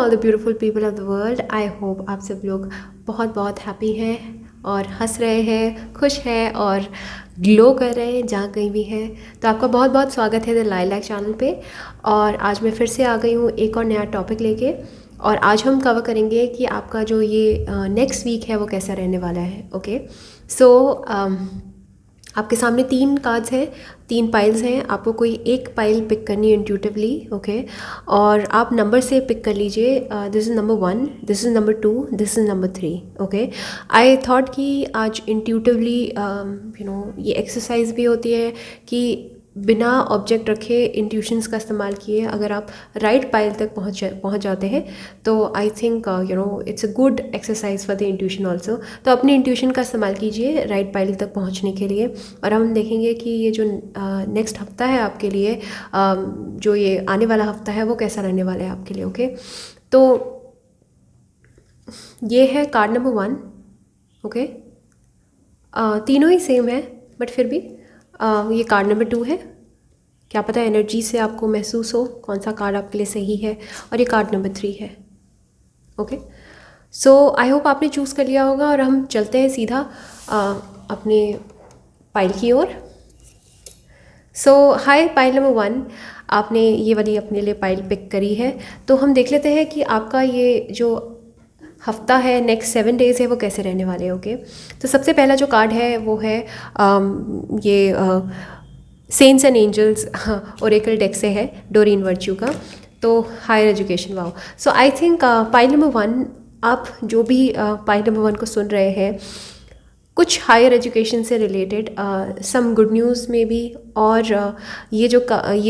All the beautiful people of the world. I hope आप सब लोग बहुत बहुत हैप्पी हैं और हंस रहे हैं, खुश हैं और ग्लो कर रहे हैं जहाँ कहीं भी हैं। तो आपका बहुत बहुत स्वागत है द लाइलैक चैनल पे। और आज मैं फिर से आ गई हूँ एक और नया टॉपिक लेके। और आज हम कवर करेंगे कि आपका जो ये नेक्स्ट वीक है वो कैसा रहने वाला है। ओके सो आपके सामने 3 कार्ड्स हैं, 3 पाइल्स हैं। आपको कोई एक पाइल पिक करनी है इंट्यूटिवली। ओके और आप नंबर से पिक कर लीजिए। This is number 1, this is number 2, this is number 3। Okay I thought कि आज इंट्यूटिवली ये एक्सरसाइज भी होती है कि बिना ऑब्जेक्ट रखे इंट्यूशंस का इस्तेमाल किए अगर आप राइट पाइल तक पहुंच जाते हैं तो I think it's a good exercise for the intuition also. तो अपने इंट्यूशन का इस्तेमाल कीजिए राइट पाइल तक पहुंचने के लिए। और हम देखेंगे कि ये जो नेक्स्ट हफ्ता है आपके लिए, जो ये आने वाला हफ्ता है वो कैसा रहने वाला है आपके लिए। ओके तो ये है कार्ड नंबर 1। ओके तीनों ही सेम है बट फिर भी ये कार्ड नंबर 2 है। क्या पता एनर्जी से आपको महसूस हो कौन सा कार्ड आपके लिए सही है। और ये कार्ड नंबर 3 है। ओके सो आई होप आपने चूज़ कर लिया होगा और हम चलते हैं सीधा अपने पाइल की ओर। सो हाय पाइल नंबर 1, आपने ये वाली अपने लिए पाइल पिक करी है। तो हम देख लेते हैं कि आपका ये जो हफ्ता है, नेक्स्ट 7 डेज़ है, वो कैसे रहने वाले हैं। ओके तो सबसे पहला जो कार्ड है वो है ये saints and angels oracle deck से है, डोरिन वर्च्यू का। तो higher education, wow. So I think pile number 1, आप जो भी पाइल नंबर 1 को सुन रहे हैं कुछ हायर एजुकेशन से रिलेटेड सम गुड न्यूज़ में भी। और ये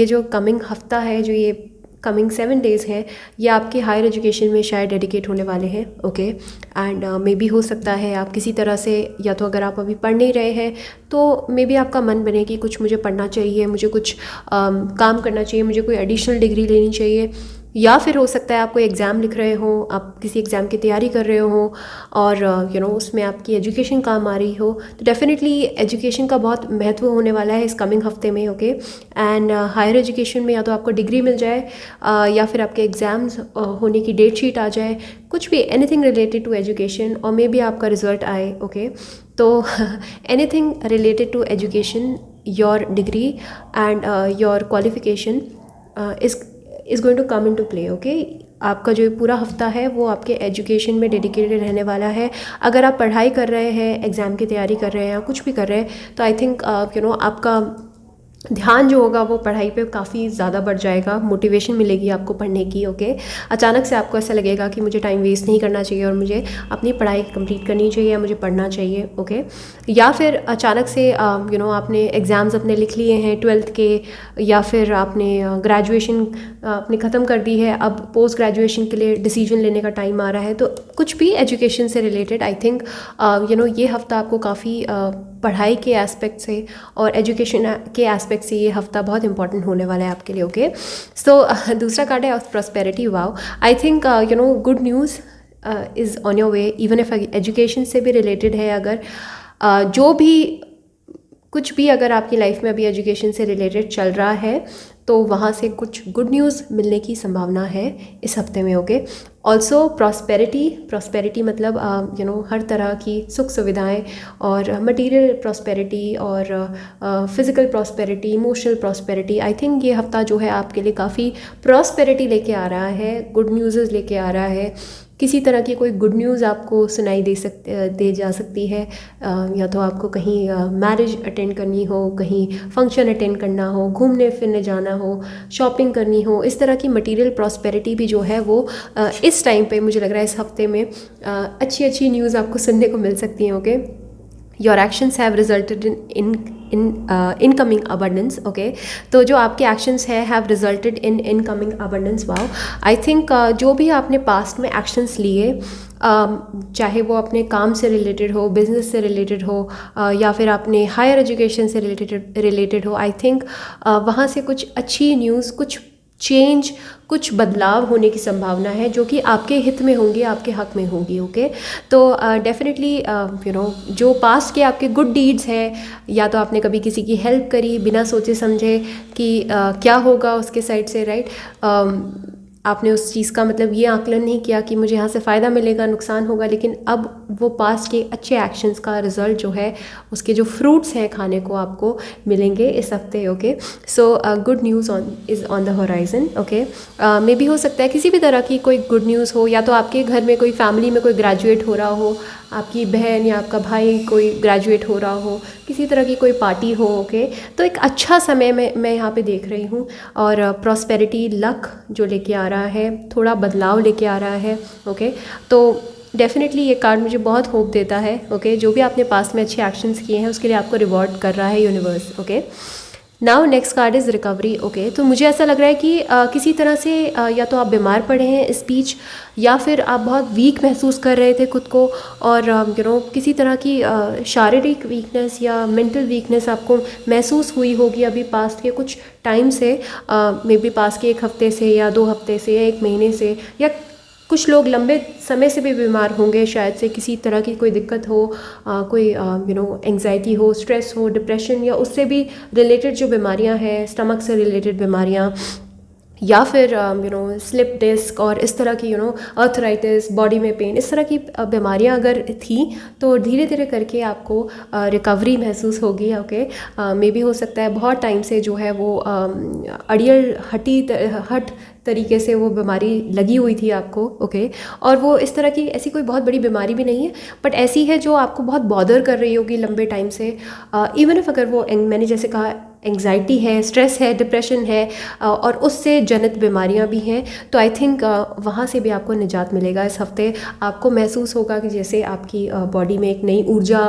जो कमिंग हफ्ता है, जो ये कमिंग 7 डेज़ है, ये आपके हायर एजुकेशन में शायद डेडिकेट होने वाले हैं। ओके एंड मे बी हो सकता है आप किसी तरह से, या तो अगर आप अभी पढ़ नहीं रहे हैं तो मे बी आपका मन बने कि कुछ मुझे पढ़ना चाहिए, मुझे कुछ काम करना चाहिए, मुझे कोई एडिशनल डिग्री लेनी चाहिए। या फिर हो सकता है आप कोई एग्ज़ाम लिख रहे हो, आप किसी एग्ज़ाम की तैयारी कर रहे हो और उसमें आपकी एजुकेशन काम आ रही हो। तो डेफिनेटली एजुकेशन का बहुत महत्व होने वाला है इस कमिंग हफ्ते में। ओके एंड हायर एजुकेशन में या तो आपको डिग्री मिल जाए या फिर आपके एग्ज़ाम्स होने की डेट शीट आ जाए, कुछ भी एनीथिंग रिलेटेड टू एजुकेशन, और मे बी आपका रिजल्ट आए। ओके तो anything related to education, your degree and your qualification is going to come into play. Okay आपका जो पूरा हफ्ता है वो आपके एजुकेशन में डेडिकेटेड रहने वाला है। अगर आप पढ़ाई कर रहे हैं, एग्ज़ाम की तैयारी कर रहे हैं या कुछ भी कर रहे हैं, तो आई थिंक आपका ध्यान जो होगा वो पढ़ाई पे काफ़ी ज़्यादा बढ़ जाएगा, मोटिवेशन मिलेगी आपको पढ़ने की। ओके अचानक से आपको ऐसा लगेगा कि मुझे टाइम वेस्ट नहीं करना चाहिए और मुझे अपनी पढ़ाई कंप्लीट करनी चाहिए या मुझे पढ़ना चाहिए। ओके या फिर अचानक से आपने एग्ज़ाम्स अपने लिख लिए हैं 12th के, या फिर आपने ग्रेजुएशन अपनी ख़त्म कर दी है, अब पोस्ट ग्रेजुएशन के लिए डिसीजन लेने का टाइम आ रहा है। तो कुछ भी एजुकेशन से रिलेटेड आई थिंक ये हफ्ता आपको काफ़ी पढ़ाई के एस्पेक्ट से और एजुकेशन के एस्पेक्ट से ये हफ्ता बहुत इंपॉर्टेंट होने वाला है आपके लिए। ओके सो दूसरा कार्ड है prosperity. Wow I think good news is on your way. Even if education से भी रिलेटेड है, अगर जो भी कुछ भी अगर आपकी लाइफ में अभी एजुकेशन से रिलेटेड चल रहा है तो वहाँ से कुछ गुड न्यूज़ मिलने की संभावना है इस हफ्ते में। ओके ऑल्सो प्रॉस्पेरिटी मतलब हर तरह की सुख सुविधाएं और मटेरियल प्रॉस्पेरिटी और physical prosperity, emotional prosperity. I think ये हफ्ता जो है आपके लिए काफ़ी प्रॉस्पेरिटी लेके आ रहा है, गुड न्यूज़ लेके आ रहा है। किसी तरह की कोई गुड न्यूज़ आपको सुनाई दे जा सकती है, या तो आपको कहीं मैरिज अटेंड करनी हो, कहीं फंक्शन अटेंड करना हो, घूमने फिरने जाना हो, शॉपिंग करनी हो। इस तरह की मटेरियल प्रॉस्पेरिटी भी जो है वो इस टाइम पे मुझे लग रहा है इस हफ्ते में अच्छी अच्छी न्यूज़ आपको सुनने को मिल सकती हैं। Okay your actions have resulted in incoming abundance. Okay तो जो आपके एक्शंस है have resulted in incoming abundance. Wow I think जो भी आपने पास्ट में एक्शंस लिए, चाहे वो अपने काम से रिलेटेड हो, बिजनेस से रिलेटेड हो, या फिर आपने हायर एजुकेशन से रिलेटेड हो, आई थिंक वहाँ से कुछ अच्छी न्यूज़, कुछ चेंज, कुछ बदलाव होने की संभावना है जो कि आपके हित में होंगी, आपके हक में होंगी। ओके तो डेफिनेटली जो पास्ट के आपके गुड डीड्स है, या तो आपने कभी किसी की हेल्प करी बिना सोचे समझे कि क्या होगा उसके साइड से, राइट, आपने उस चीज़ का मतलब ये आकलन नहीं किया कि मुझे यहाँ से फ़ायदा मिलेगा, नुकसान होगा, लेकिन अब वो पास्ट के अच्छे एक्शंस का रिज़ल्ट जो है, उसके जो फ्रूट्स हैं खाने को आपको मिलेंगे इस हफ्ते। Okay, so good news is on the horizon. Okay, मे भी हो सकता है किसी भी तरह की कोई गुड न्यूज़ हो, या तो आपके घर में कोई फैमिली में कोई ग्रेजुएट हो रहा हो, आपकी बहन या आपका भाई कोई ग्रेजुएट हो रहा हो, किसी तरह की कोई पार्टी हो। ओके, तो एक अच्छा समय मैं यहाँ पे देख रही हूँ, और प्रॉस्पेरिटी, लक जो लेके आ रहा है, थोड़ा बदलाव लेके आ रहा है। ओके, तो डेफिनेटली ये कार्ड मुझे बहुत होप देता है। ओके, जो भी आपने पास्ट में अच्छे एक्शंस किए हैं उसके लिए आपको रिवॉर्ड कर रहा है universe. Okay, now next card is recovery. Okay, तो मुझे ऐसा लग रहा है कि किसी तरह से या तो आप बीमार पड़े हैं इस बीच, या फिर आप बहुत वीक महसूस कर रहे थे खुद को, और किसी तरह की शारीरिक वीकनेस या मेंटल वीकनेस आपको महसूस हुई होगी अभी पास्ट के कुछ टाइम से, मे बी पास्ट के 1 हफ्ते से या 2 हफ्ते से या 1 महीने से, या कुछ लोग लंबे समय से भी बीमार होंगे, शायद से किसी तरह की कोई दिक्कत हो, कोई एंग्जाइटी हो, स्ट्रेस हो, डिप्रेशन, या उससे भी रिलेटेड जो बीमारियां हैं, स्टमक से रिलेटेड बीमारियां, या फिर स्लिप डिस्क और इस तरह की अर्थराइटिस, बॉडी में पेन, इस तरह की बीमारियां अगर थी, तो धीरे धीरे करके आपको रिकवरी महसूस होगी। ओके, मे भी हो सकता है बहुत टाइम से जो है वो अड़ियल हट तरीके से वो बीमारी लगी हुई थी आपको। ओके, और वो इस तरह की ऐसी कोई बहुत बड़ी बीमारी भी नहीं है, बट ऐसी है जो आपको बहुत बॉदर कर रही होगी लंबे टाइम से। इवन इफ अगर वो मैंने जैसे कहा एंग्जाइटी है, स्ट्रेस है, डिप्रेशन है, और उससे जनित बीमारियां भी हैं, तो आई थिंक वहाँ से भी आपको निजात मिलेगा इस हफ्ते। आपको महसूस होगा कि जैसे आपकी बॉडी में एक नई ऊर्जा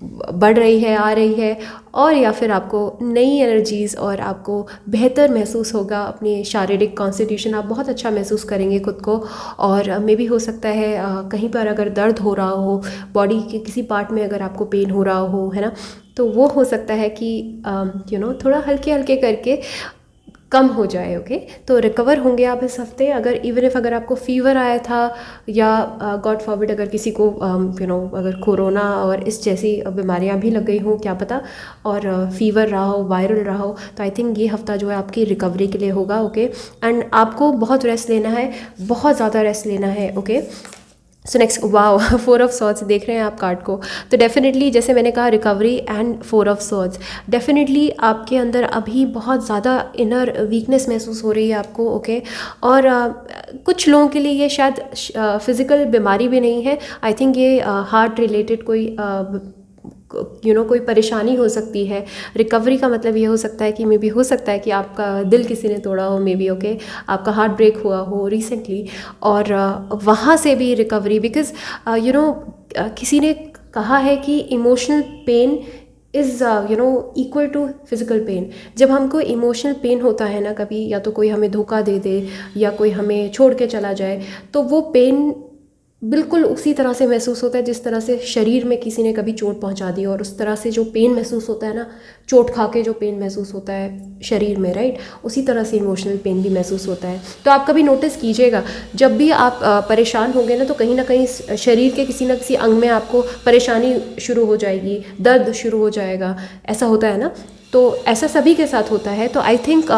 बढ़ रही है, आ रही है, और या फिर आपको नई एनर्जीज़, और आपको बेहतर महसूस होगा अपनी शारीरिक कॉन्स्टिट्यूशन, आप बहुत अच्छा महसूस करेंगे खुद को। और मे भी हो सकता है कहीं पर अगर दर्द हो रहा हो, बॉडी के किसी पार्ट में अगर आपको पेन हो रहा हो, है ना, तो वो हो सकता है कि थोड़ा हल्के हल्के करके कम हो जाए। ओके, तो रिकवर होंगे आप इस हफ्ते। अगर इवन इफ अगर आपको फीवर आया था, या गॉड फॉरबिड अगर किसी को अगर कोरोना और इस जैसी बीमारियां भी लग गई हों, क्या पता, और फीवर रहा हो, वायरल रहा हो, तो आई थिंक ये हफ्ता जो है आपकी रिकवरी के लिए होगा। ओके, एंड आपको बहुत रेस्ट लेना है, बहुत ज़्यादा रेस्ट लेना है। Okay, so next, wow, 4 of swords देख रहे हैं आप कार्ड को, तो डेफिनेटली जैसे मैंने कहा recovery and 4 of swords, definitely आपके अंदर अभी बहुत ज़्यादा इनर वीकनेस महसूस हो रही है आपको। ओके, और कुछ लोगों के लिए ये शायद फिज़िकल बीमारी भी नहीं है, आई थिंक ये हार्ट रिलेटेड कोई कोई परेशानी हो सकती है। रिकवरी का मतलब ये हो सकता है कि मे बी हो सकता है कि आपका दिल किसी ने तोड़ा हो, मे बी। ओके, आपका हार्ट ब्रेक हुआ हो रिसेंटली, और वहाँ से भी रिकवरी, बिकॉज किसी ने कहा है कि emotional pain is equal to physical pain. जब हमको इमोशनल पेन होता है ना कभी, या तो कोई हमें धोखा दे दे, या कोई हमें छोड़ के चला जाए, तो वो पेन बिल्कुल उसी तरह से महसूस होता है जिस तरह से शरीर में किसी ने कभी चोट पहुंचा दी, और उस तरह से जो पेन महसूस होता है ना, चोट खा के जो पेन महसूस होता है शरीर में, राइट, उसी तरह से इमोशनल पेन भी महसूस होता है। तो आप कभी नोटिस कीजिएगा, जब भी आप परेशान होंगे ना, तो कहीं ना कहीं शरीर के किसी ना किसी अंग में आपको परेशानी शुरू हो जाएगी, दर्द शुरू हो जाएगा, ऐसा होता है ना। तो ऐसा सभी के साथ होता है। तो आई थिंक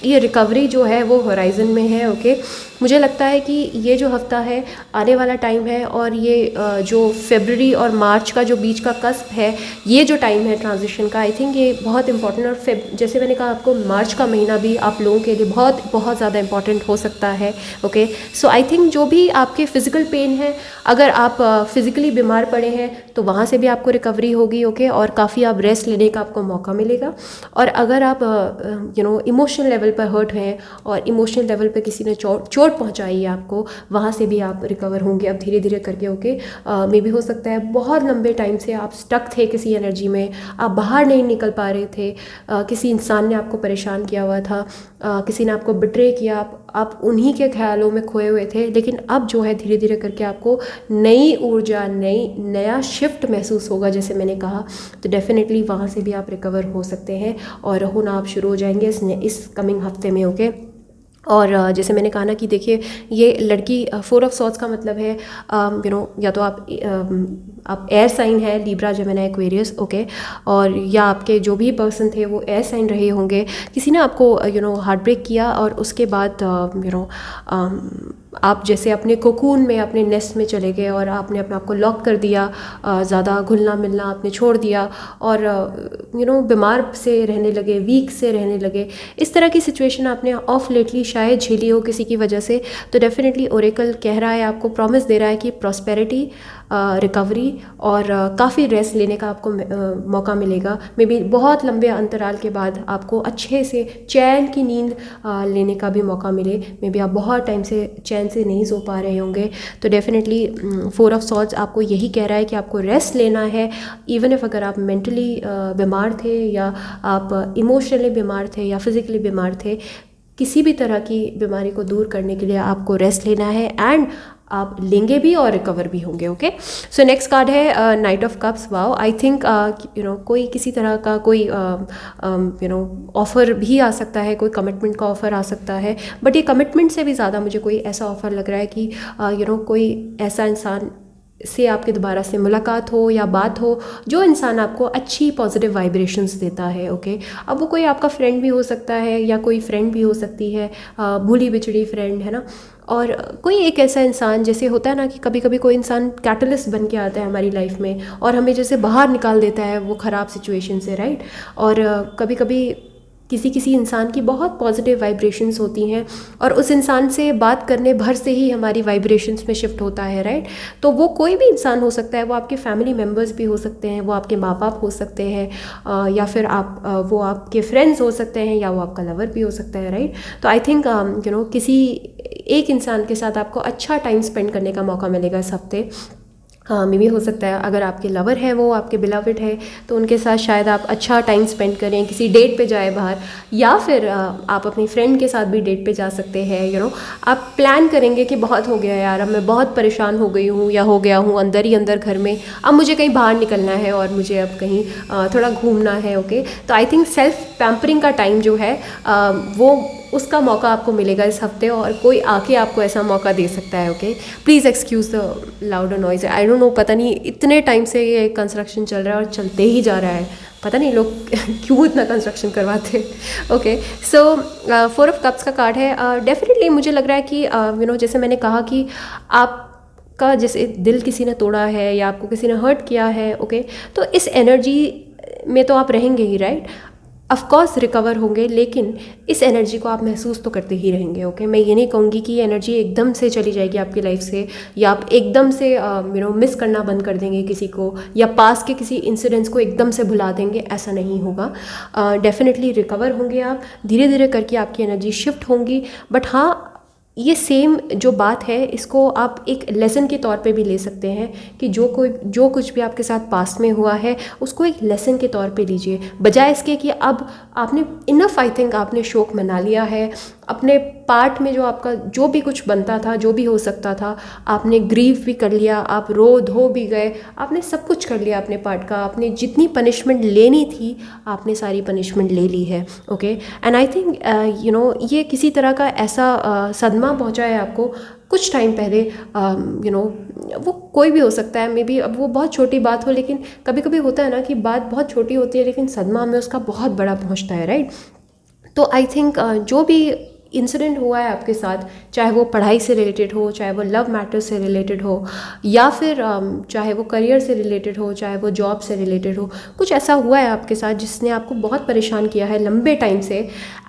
ये रिकवरी जो है वो होराइज़न में है। ओके, मुझे लगता है कि ये जो हफ्ता है, आने वाला टाइम है, और ये जो फरवरी और मार्च का जो बीच का कस्प है, ये जो टाइम है ट्रांजिशन का, आई थिंक ये बहुत इंपॉर्टेंट, और जैसे मैंने कहा आपको, मार्च का महीना भी आप लोगों के लिए बहुत बहुत ज़्यादा इंपॉर्टेंट हो सकता है। ओके, सो आई थिंक जो भी आपके फिज़िकल पेन है, अगर आप फिज़िकली बीमार पड़े हैं, तो वहाँ से भी आपको रिकवरी होगी। ओके, और काफ़ी आप रेस्ट लेने का आपको मौका मिलेगा। और अगर आप इमोशनल लेवल पर हर्ट हैं, और इमोशनल लेवल पर किसी ने चोट पहुंचाई है आपको, वहाँ से भी आप रिकवर होंगे अब धीरे धीरे करके। ओके, मे भी हो सकता है बहुत लंबे टाइम से आप स्टक थे किसी एनर्जी में, आप बाहर नहीं निकल पा रहे थे, किसी इंसान ने आपको परेशान किया हुआ था, किसी ने आपको बिट्रे किया, आप उन्हीं के ख्यालों में खोए हुए थे, लेकिन अब जो है धीरे धीरे करके आपको नई ऊर्जा, नया शिफ्ट महसूस होगा, जैसे मैंने कहा। तो डेफिनेटली वहाँ से भी आप रिकवर हो सकते हैं, और होना आप शुरू हो जाएंगे इस कमिंग हफ्ते में। ओके, और जैसे मैंने कहा ना कि देखिए ये लड़की 4 ऑफ सॉर्ड्स का मतलब है या तो आप एयर साइन है, लिब्रा, जेमिनी, एक्वेरियस, ओके, और या आपके जो भी पर्सन थे वो एयर साइन रहे होंगे। किसी ने आपको हार्ट ब्रेक किया और उसके बाद आप जैसे अपने कोकून में, अपने नेस्ट में चले गए और आपने अपने आप को लॉक कर दिया, ज़्यादा घुलना मिलना आपने छोड़ दिया और बीमार से रहने लगे, वीक से रहने लगे। इस तरह की सिचुएशन आपने ऑफ लेटली शायद झेली हो किसी की वजह से। तो डेफिनेटली ओरेकल कह रहा है, आपको प्रॉमिस दे रहा है कि प्रॉस्पेरिटी, रिकवरी और काफ़ी रेस्ट लेने का आपको मौका मिलेगा। मे बी बहुत लंबे अंतराल के बाद आपको अच्छे से चैन की नींद लेने का भी मौका मिले। मे बी आप बहुत टाइम से चैन से नहीं सो पा रहे होंगे। तो डेफिनेटली 4 ऑफ सॉर्ड्स आपको यही कह रहा है कि आपको रेस्ट लेना है। इवन इफ अगर आप मेंटली बीमार थे या आप इमोशनली बीमार थे या फिज़िकली बीमार थे, किसी भी तरह की बीमारी को दूर करने के लिए आपको रेस्ट लेना है एंड आप लेंगे भी और रिकवर भी होंगे। ओके, सो नेक्स्ट कार्ड है night of cups. Wow, I think कोई किसी तरह का कोई ऑफ़र भी आ सकता है, कोई कमिटमेंट का ऑफ़र आ सकता है। बट ये कमिटमेंट से भी ज़्यादा मुझे कोई ऐसा ऑफ़र लग रहा है कि कोई ऐसा इंसान से आपके दोबारा से मुलाकात हो या बात हो जो इंसान आपको अच्छी पॉजिटिव वाइब्रेशंस देता है। ओके, अब वो कोई आपका फ्रेंड भी हो सकता है या कोई फ्रेंड भी हो सकती है, भूली बिछड़ी फ्रेंड, है ना। और कोई एक ऐसा इंसान, जैसे होता है ना कि कभी कभी कोई इंसान कैटलिस्ट बन के आता है हमारी लाइफ में और हमें जैसे बाहर निकाल देता है वो ख़राब सिचुएशन से, राइट। और कभी कभी किसी इंसान की बहुत पॉजिटिव वाइब्रेशंस होती हैं और उस इंसान से बात करने भर से ही हमारी वाइब्रेशंस में शिफ्ट होता है, राइट। तो वो कोई भी इंसान हो सकता है, वो आपके फैमिली मेम्बर्स भी हो सकते हैं, वो आपके माँ बाप हो सकते हैं, या फिर वो आपके फ्रेंड्स हो सकते हैं, या वो आपका लवर भी हो सकता है, राइट। तो आई थिंक किसी एक इंसान के साथ आपको अच्छा टाइम स्पेंड करने का मौका मिलेगा इस हफ्ते। मे भी हो सकता है अगर आपके लवर है, वो आपके बिलवड है, तो उनके साथ शायद आप अच्छा टाइम स्पेंड करें, किसी डेट पे जाए बाहर, या फिर आप अपनी फ्रेंड के साथ भी डेट पे जा सकते हैं। आप प्लान करेंगे कि बहुत हो गया यार, अब मैं बहुत परेशान हो गई हूँ या हो गया हूँ अंदर ही अंदर घर में, अब मुझे कहीं बाहर निकलना है और मुझे अब कहीं थोड़ा घूमना है। ओके, तो आई थिंक सेल्फ पैम्परिंग का टाइम जो है वो उसका मौका आपको मिलेगा इस हफ्ते, और कोई आके आपको ऐसा मौका दे सकता है। Okay, please excuse the louder noise. I don't know, पता नहीं इतने टाइम से ये कंस्ट्रक्शन चल रहा है और चलते ही जा रहा है, पता नहीं लोग क्यों इतना कंस्ट्रक्शन करवाते हैं। ओके, सो 4 ऑफ कप्स का कार्ड है। डेफिनेटली मुझे लग रहा है कि जैसे मैंने कहा कि आपका जैसे दिल किसी ने तोड़ा है या आपको किसी ने हर्ट किया है, ओके, तो इस एनर्जी में तो आप रहेंगे ही, राइट। ऑफकोर्स रिकवर होंगे, लेकिन इस एनर्जी को आप महसूस तो करते ही रहेंगे। ओके, मैं ये नहीं कहूँगी कि ये एनर्जी एकदम से चली जाएगी आपकी लाइफ से, या आप एकदम से मिस करना बंद कर देंगे किसी को, या पास के किसी इंसिडेंट्स को एकदम से भुला देंगे, ऐसा नहीं होगा। डेफिनेटली रिकवर होंगे आप, धीरे धीरे करके आपकी एनर्जी शिफ्ट होंगी। बट हाँ, ये सेम जो बात है इसको आप एक लेसन के तौर पे भी ले सकते हैं कि जो कुछ भी आपके साथ पास्ट में हुआ है उसको एक लेसन के तौर पे लीजिए, बजाय इसके कि अब आपने इनफ, आई थिंक आपने शोक मना लिया है, अपने पार्ट में जो आपका जो भी कुछ बनता था, जो भी हो सकता था, आपने ग्रीव भी कर लिया, आप रो धो भी गए, आपने सब कुछ कर लिया अपने पार्ट का, आपने जितनी पनिशमेंट लेनी थी आपने सारी पनिशमेंट ले ली है। ओके, एंड आई थिंक ये किसी तरह का ऐसा सदमा पहुंचा है आपको कुछ टाइम पहले, वो कोई भी हो सकता है, मे बी अब वो बहुत छोटी बात हो, लेकिन कभी कभी होता है ना कि बात बहुत छोटी होती है लेकिन सदमा हमें उसका बहुत बड़ा पहुंचता है, राइट। तो आई थिंक जो भी इंसिडेंट हुआ है आपके साथ, चाहे वो पढ़ाई से रिलेटेड हो, चाहे वो लव मैटर से रिलेटेड हो, या फिर चाहे वो करियर से रिलेटेड हो, चाहे वो जॉब से रिलेटेड हो, कुछ ऐसा हुआ है आपके साथ जिसने आपको बहुत परेशान किया है लंबे टाइम से।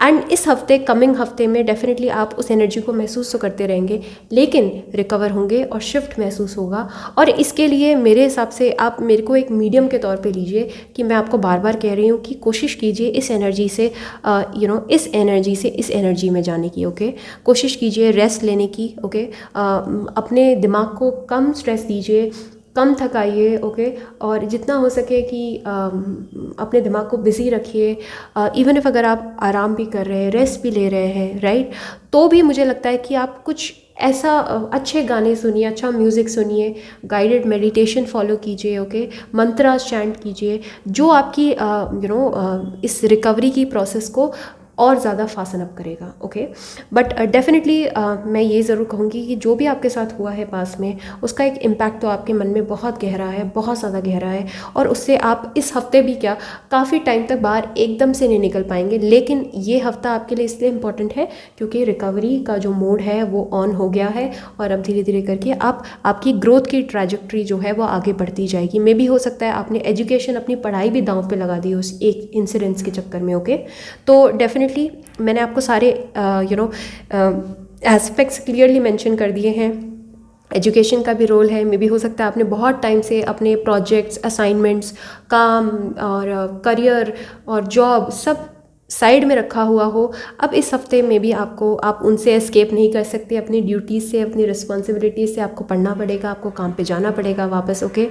एंड इस हफ्ते, कमिंग हफ्ते में डेफिनेटली आप उस एनर्जी को महसूस तो करते रहेंगे, लेकिन रिकवर होंगे और शिफ्ट महसूस होगा। और इसके लिए मेरे हिसाब से आप मेरे को एक मीडियम के तौर पे लीजिए कि मैं आपको बार बार कह रही हूँ कि कोशिश कीजिए इस एनर्जी से इस एनर्जी से इस एनर्जी में जाने की। ओके, कोशिश कीजिए रेस्ट लेने की। ओके, अपने दिमाग को कम स्ट्रेस दीजिए, कम थकाइए। ओके, और जितना हो सके कि अपने दिमाग को बिजी रखिए। इवन इफ अगर आप आराम भी कर रहे हैं, रेस्ट भी ले रहे हैं, राइट, तो भी मुझे लगता है कि आप कुछ ऐसा अच्छे गाने सुनिए, अच्छा म्यूज़िक सुनिए, गाइडेड मेडिटेशन फॉलो कीजिए। ओके, मंत्रा चैंट कीजिए जो आपकी इस रिकवरी की प्रोसेस को और ज़्यादा फासन अप करेगा। ओके, बट डेफिनेटली मैं ये ज़रूर कहूँगी कि जो भी आपके साथ हुआ है पास में, उसका एक इम्पैक्ट तो आपके मन में बहुत गहरा है, बहुत ज़्यादा गहरा है, और उससे आप इस हफ्ते भी क्या काफ़ी टाइम तक बाहर एकदम से नहीं निकल पाएंगे। लेकिन ये हफ्ता आपके लिए इसलिए इम्पॉर्टेंट है क्योंकि रिकवरी का जो मोड है वो ऑन हो गया है, और अब धीरे धीरे करके आपकी ग्रोथ की ट्रैजेक्टरी जो है वो आगे बढ़ती जाएगी। मे भी हो सकता है आपने एजुकेशन, अपनी पढ़ाई भी दांव पे लगा दी उस एक इंसिडेंस के चक्कर में। ओके, तो डेफिनेटली मैंने आपको सारे एस्पेक्ट्स क्लियरली मेंशन कर दिए हैं। एजुकेशन का भी रोल है। मे भी हो सकता है आपने बहुत टाइम से अपने प्रोजेक्ट्स, असाइनमेंट्स, काम और करियर और जॉब सब साइड में रखा हुआ हो। अब इस हफ्ते में भी आप उनसे एस्केप नहीं कर सकते, अपनी ड्यूटीज़ से, अपनी रिस्पॉन्सिबिलिटीज़ से आपको पढ़ना पड़ेगा, आपको काम पे जाना पड़ेगा वापस। ओके,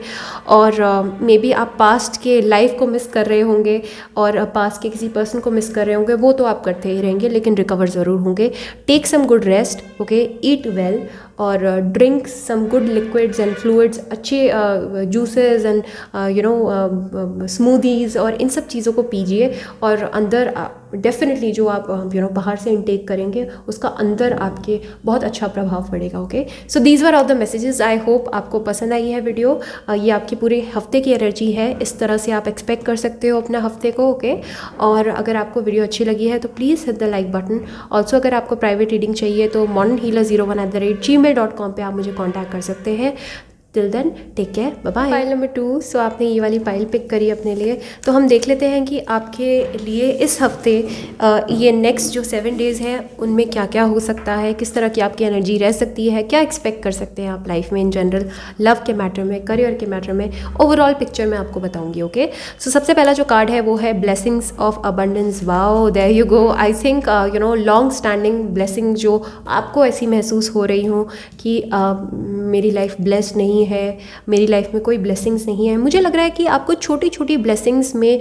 और मे बी आप पास्ट के लाइफ को मिस कर रहे होंगे और पास्ट के किसी पर्सन को मिस कर रहे होंगे, वो तो आप करते ही रहेंगे लेकिन रिकवर ज़रूर होंगे। Take some good rest, okay, eat well और drink some good liquids and fluids, अच्छे जूसेस एंड स्मूदीज़ और इन सब चीज़ों को पीजिए। और अंदर डेफिनेटली जो आप बाहर से इनटेक करेंगे उसका अंदर आपके बहुत अच्छा प्रभाव पड़ेगा। Okay, so these were all the messages. I hope आपको पसंद आई है वीडियो। ये आपकी पूरे हफ्ते की एनर्जी है, इस तरह से आप एक्सपेक्ट कर सकते हो अपना हफ्ते को। ओके, और अगर आपको वीडियो अच्छी लगी है तो please hit the like button. Also अगर आपको प्राइवेट रीडिंग चाहिए तो modernhealer01@gmail.com पे आप मुझे कॉन्टैक्ट कर सकते हैं। Till then take care, bye bye. File number 2, so आपने ये वाली फाइल पिक करी अपने लिए, तो हम देख लेते हैं कि आपके लिए इस हफ्ते ये नेक्स्ट जो 7 डेज़ हैं उनमें क्या क्या हो सकता है, किस तरह की आपकी एनर्जी रह सकती है, क्या एक्सपेक्ट कर सकते हैं आप लाइफ में इन जनरल, लव के मैटर में, करियर के मैटर में, ओवरऑल पिक्चर मैं आपको बताऊंगी। ओके, सो सबसे पहला जो कार्ड है वो है blessings of abundance. Wow, there you go. I think long standing blessing जो आपको ऐसी महसूस हो रही हूँ कि मेरी लाइफ ब्लेस्ड नहीं है, मेरी लाइफ में कोई ब्लेसिंग्स नहीं है। मुझे लग रहा है कि आपको छोटी छोटी ब्लेसिंग्स में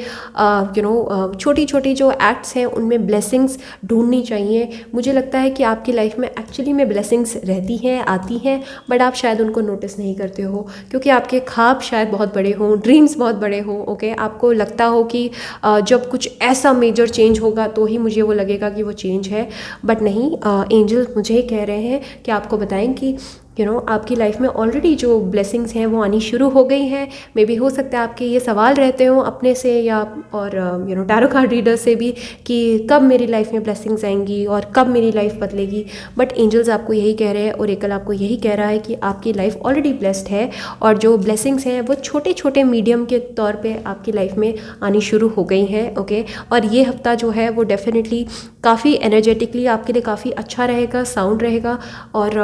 छोटी छोटी जो एक्ट्स हैं उनमें ब्लेसिंग्स ढूंढनी चाहिए। मुझे लगता है कि आपकी लाइफ में एक्चुअली में ब्लेसिंग्स रहती हैं, आती हैं, बट आप शायद उनको नोटिस नहीं करते हो क्योंकि आपके ख्वाब शायद बहुत बड़े हों, ड्रीम्स बहुत बड़े हों। ओके, आपको लगता हो कि जब कुछ ऐसा मेजर चेंज होगा तो ही मुझे वो लगेगा कि वो चेंज है, बट नहीं। एंजल मुझे कह रहे हैं कि आपको बताएं कि आपकी लाइफ में ऑलरेडी जो ब्लेसिंग्स हैं वो आनी शुरू हो गई हैं। मे बी हो सकता है आपके ये सवाल रहते हो अपने से या और टैरो कार्ड रीडर से भी कि कब मेरी लाइफ में ब्लेसिंग्स आएंगी और कब मेरी लाइफ बदलेगी, बट एंजल्स आपको यही कह रहे हैं, ओरेकल आपको यही कह रहा है कि आपकी लाइफ ऑलरेडी ब्लेस्ड है और जो ब्लेसिंग्स हैं वो छोटे छोटे मीडियम के तौर पर आपकी लाइफ में आनी शुरू हो गई हैं। ओके, और ये हफ्ता जो है वो डेफिनेटली काफ़ी एनर्जेटिकली आपके लिए काफ़ी अच्छा रहेगा, साउंड रहेगा और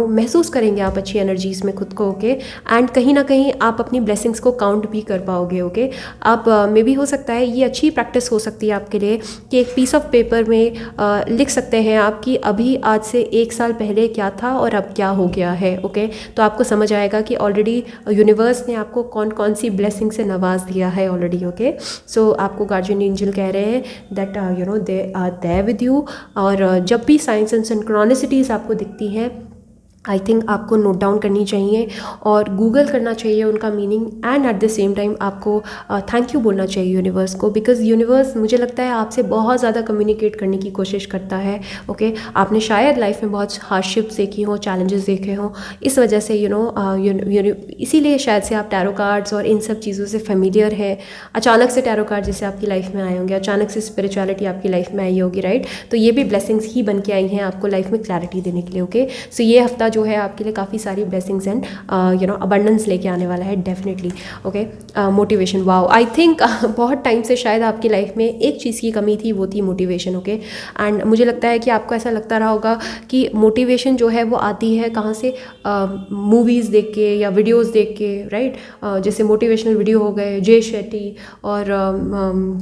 महसूस करेंगे आप अच्छी एनर्जीज़ में खुद को। ओके, एंड कहीं ना कहीं आप अपनी ब्लेसिंग्स को काउंट भी कर पाओगे। ओके, आप मे भी हो सकता है ये अच्छी प्रैक्टिस हो सकती है आपके लिए कि एक पीस ऑफ पेपर में लिख सकते हैं आप कि अभी आज से 1 साल पहले क्या था और अब क्या हो गया है। ओके, तो आपको समझ आएगा कि ऑलरेडी यूनिवर्स ने आपको कौन कौन सी ब्लेसिंग से नवाज दिया है ऑलरेडी। ओके, सो आपको गार्जियन एंजल कह रहे हैं that they are there with you. और जब भी साइंस एंड सिंक्रोनिसिटीज़ आपको दिखती हैं, आई थिंक आपको नोट डाउन करनी चाहिए और गूगल करना चाहिए उनका meaning, and at the same time आपको थैंक यू बोलना चाहिए यूनिवर्स को, बिकॉज यूनिवर्स मुझे लगता है आपसे बहुत ज़्यादा कम्युनिकेट करने की कोशिश करता है। ओके, आपने शायद लाइफ में बहुत हार्डशिप्स देखी हों, चैलेंजेस देखे हों, इस वजह से इसीलिए शायद से आप टैरो कार्ड्स और इन सब चीज़ों से फेमिलियर है। अचानक से टैरो कार्ड जैसे आपकी लाइफ में आए होंगे, अचानक से स्पिरिचुअलिटी आपकी लाइफ में आई होगी, राइट? तो ये भी ब्लेसिंग्स ही बन के आई हैं आपको लाइफ में क्लैरिटी देने के लिए। ओके, सो ये हफ्ता जो है आपके लिए काफ़ी सारी ब्लेसिंग्स एंड अबंडेंस लेके आने वाला है definitely. Okay, motivation, wow, I think बहुत टाइम से शायद आपकी लाइफ में एक चीज़ की कमी थी, वो थी मोटिवेशन। ओके, एंड मुझे लगता है कि आपको ऐसा लगता रहा होगा कि मोटिवेशन जो है वो आती है कहाँ से, मूवीज़ देख के या वीडियोज़ देख के, राइट? जैसे मोटिवेशनल वीडियो हो गए जय शेट्टी और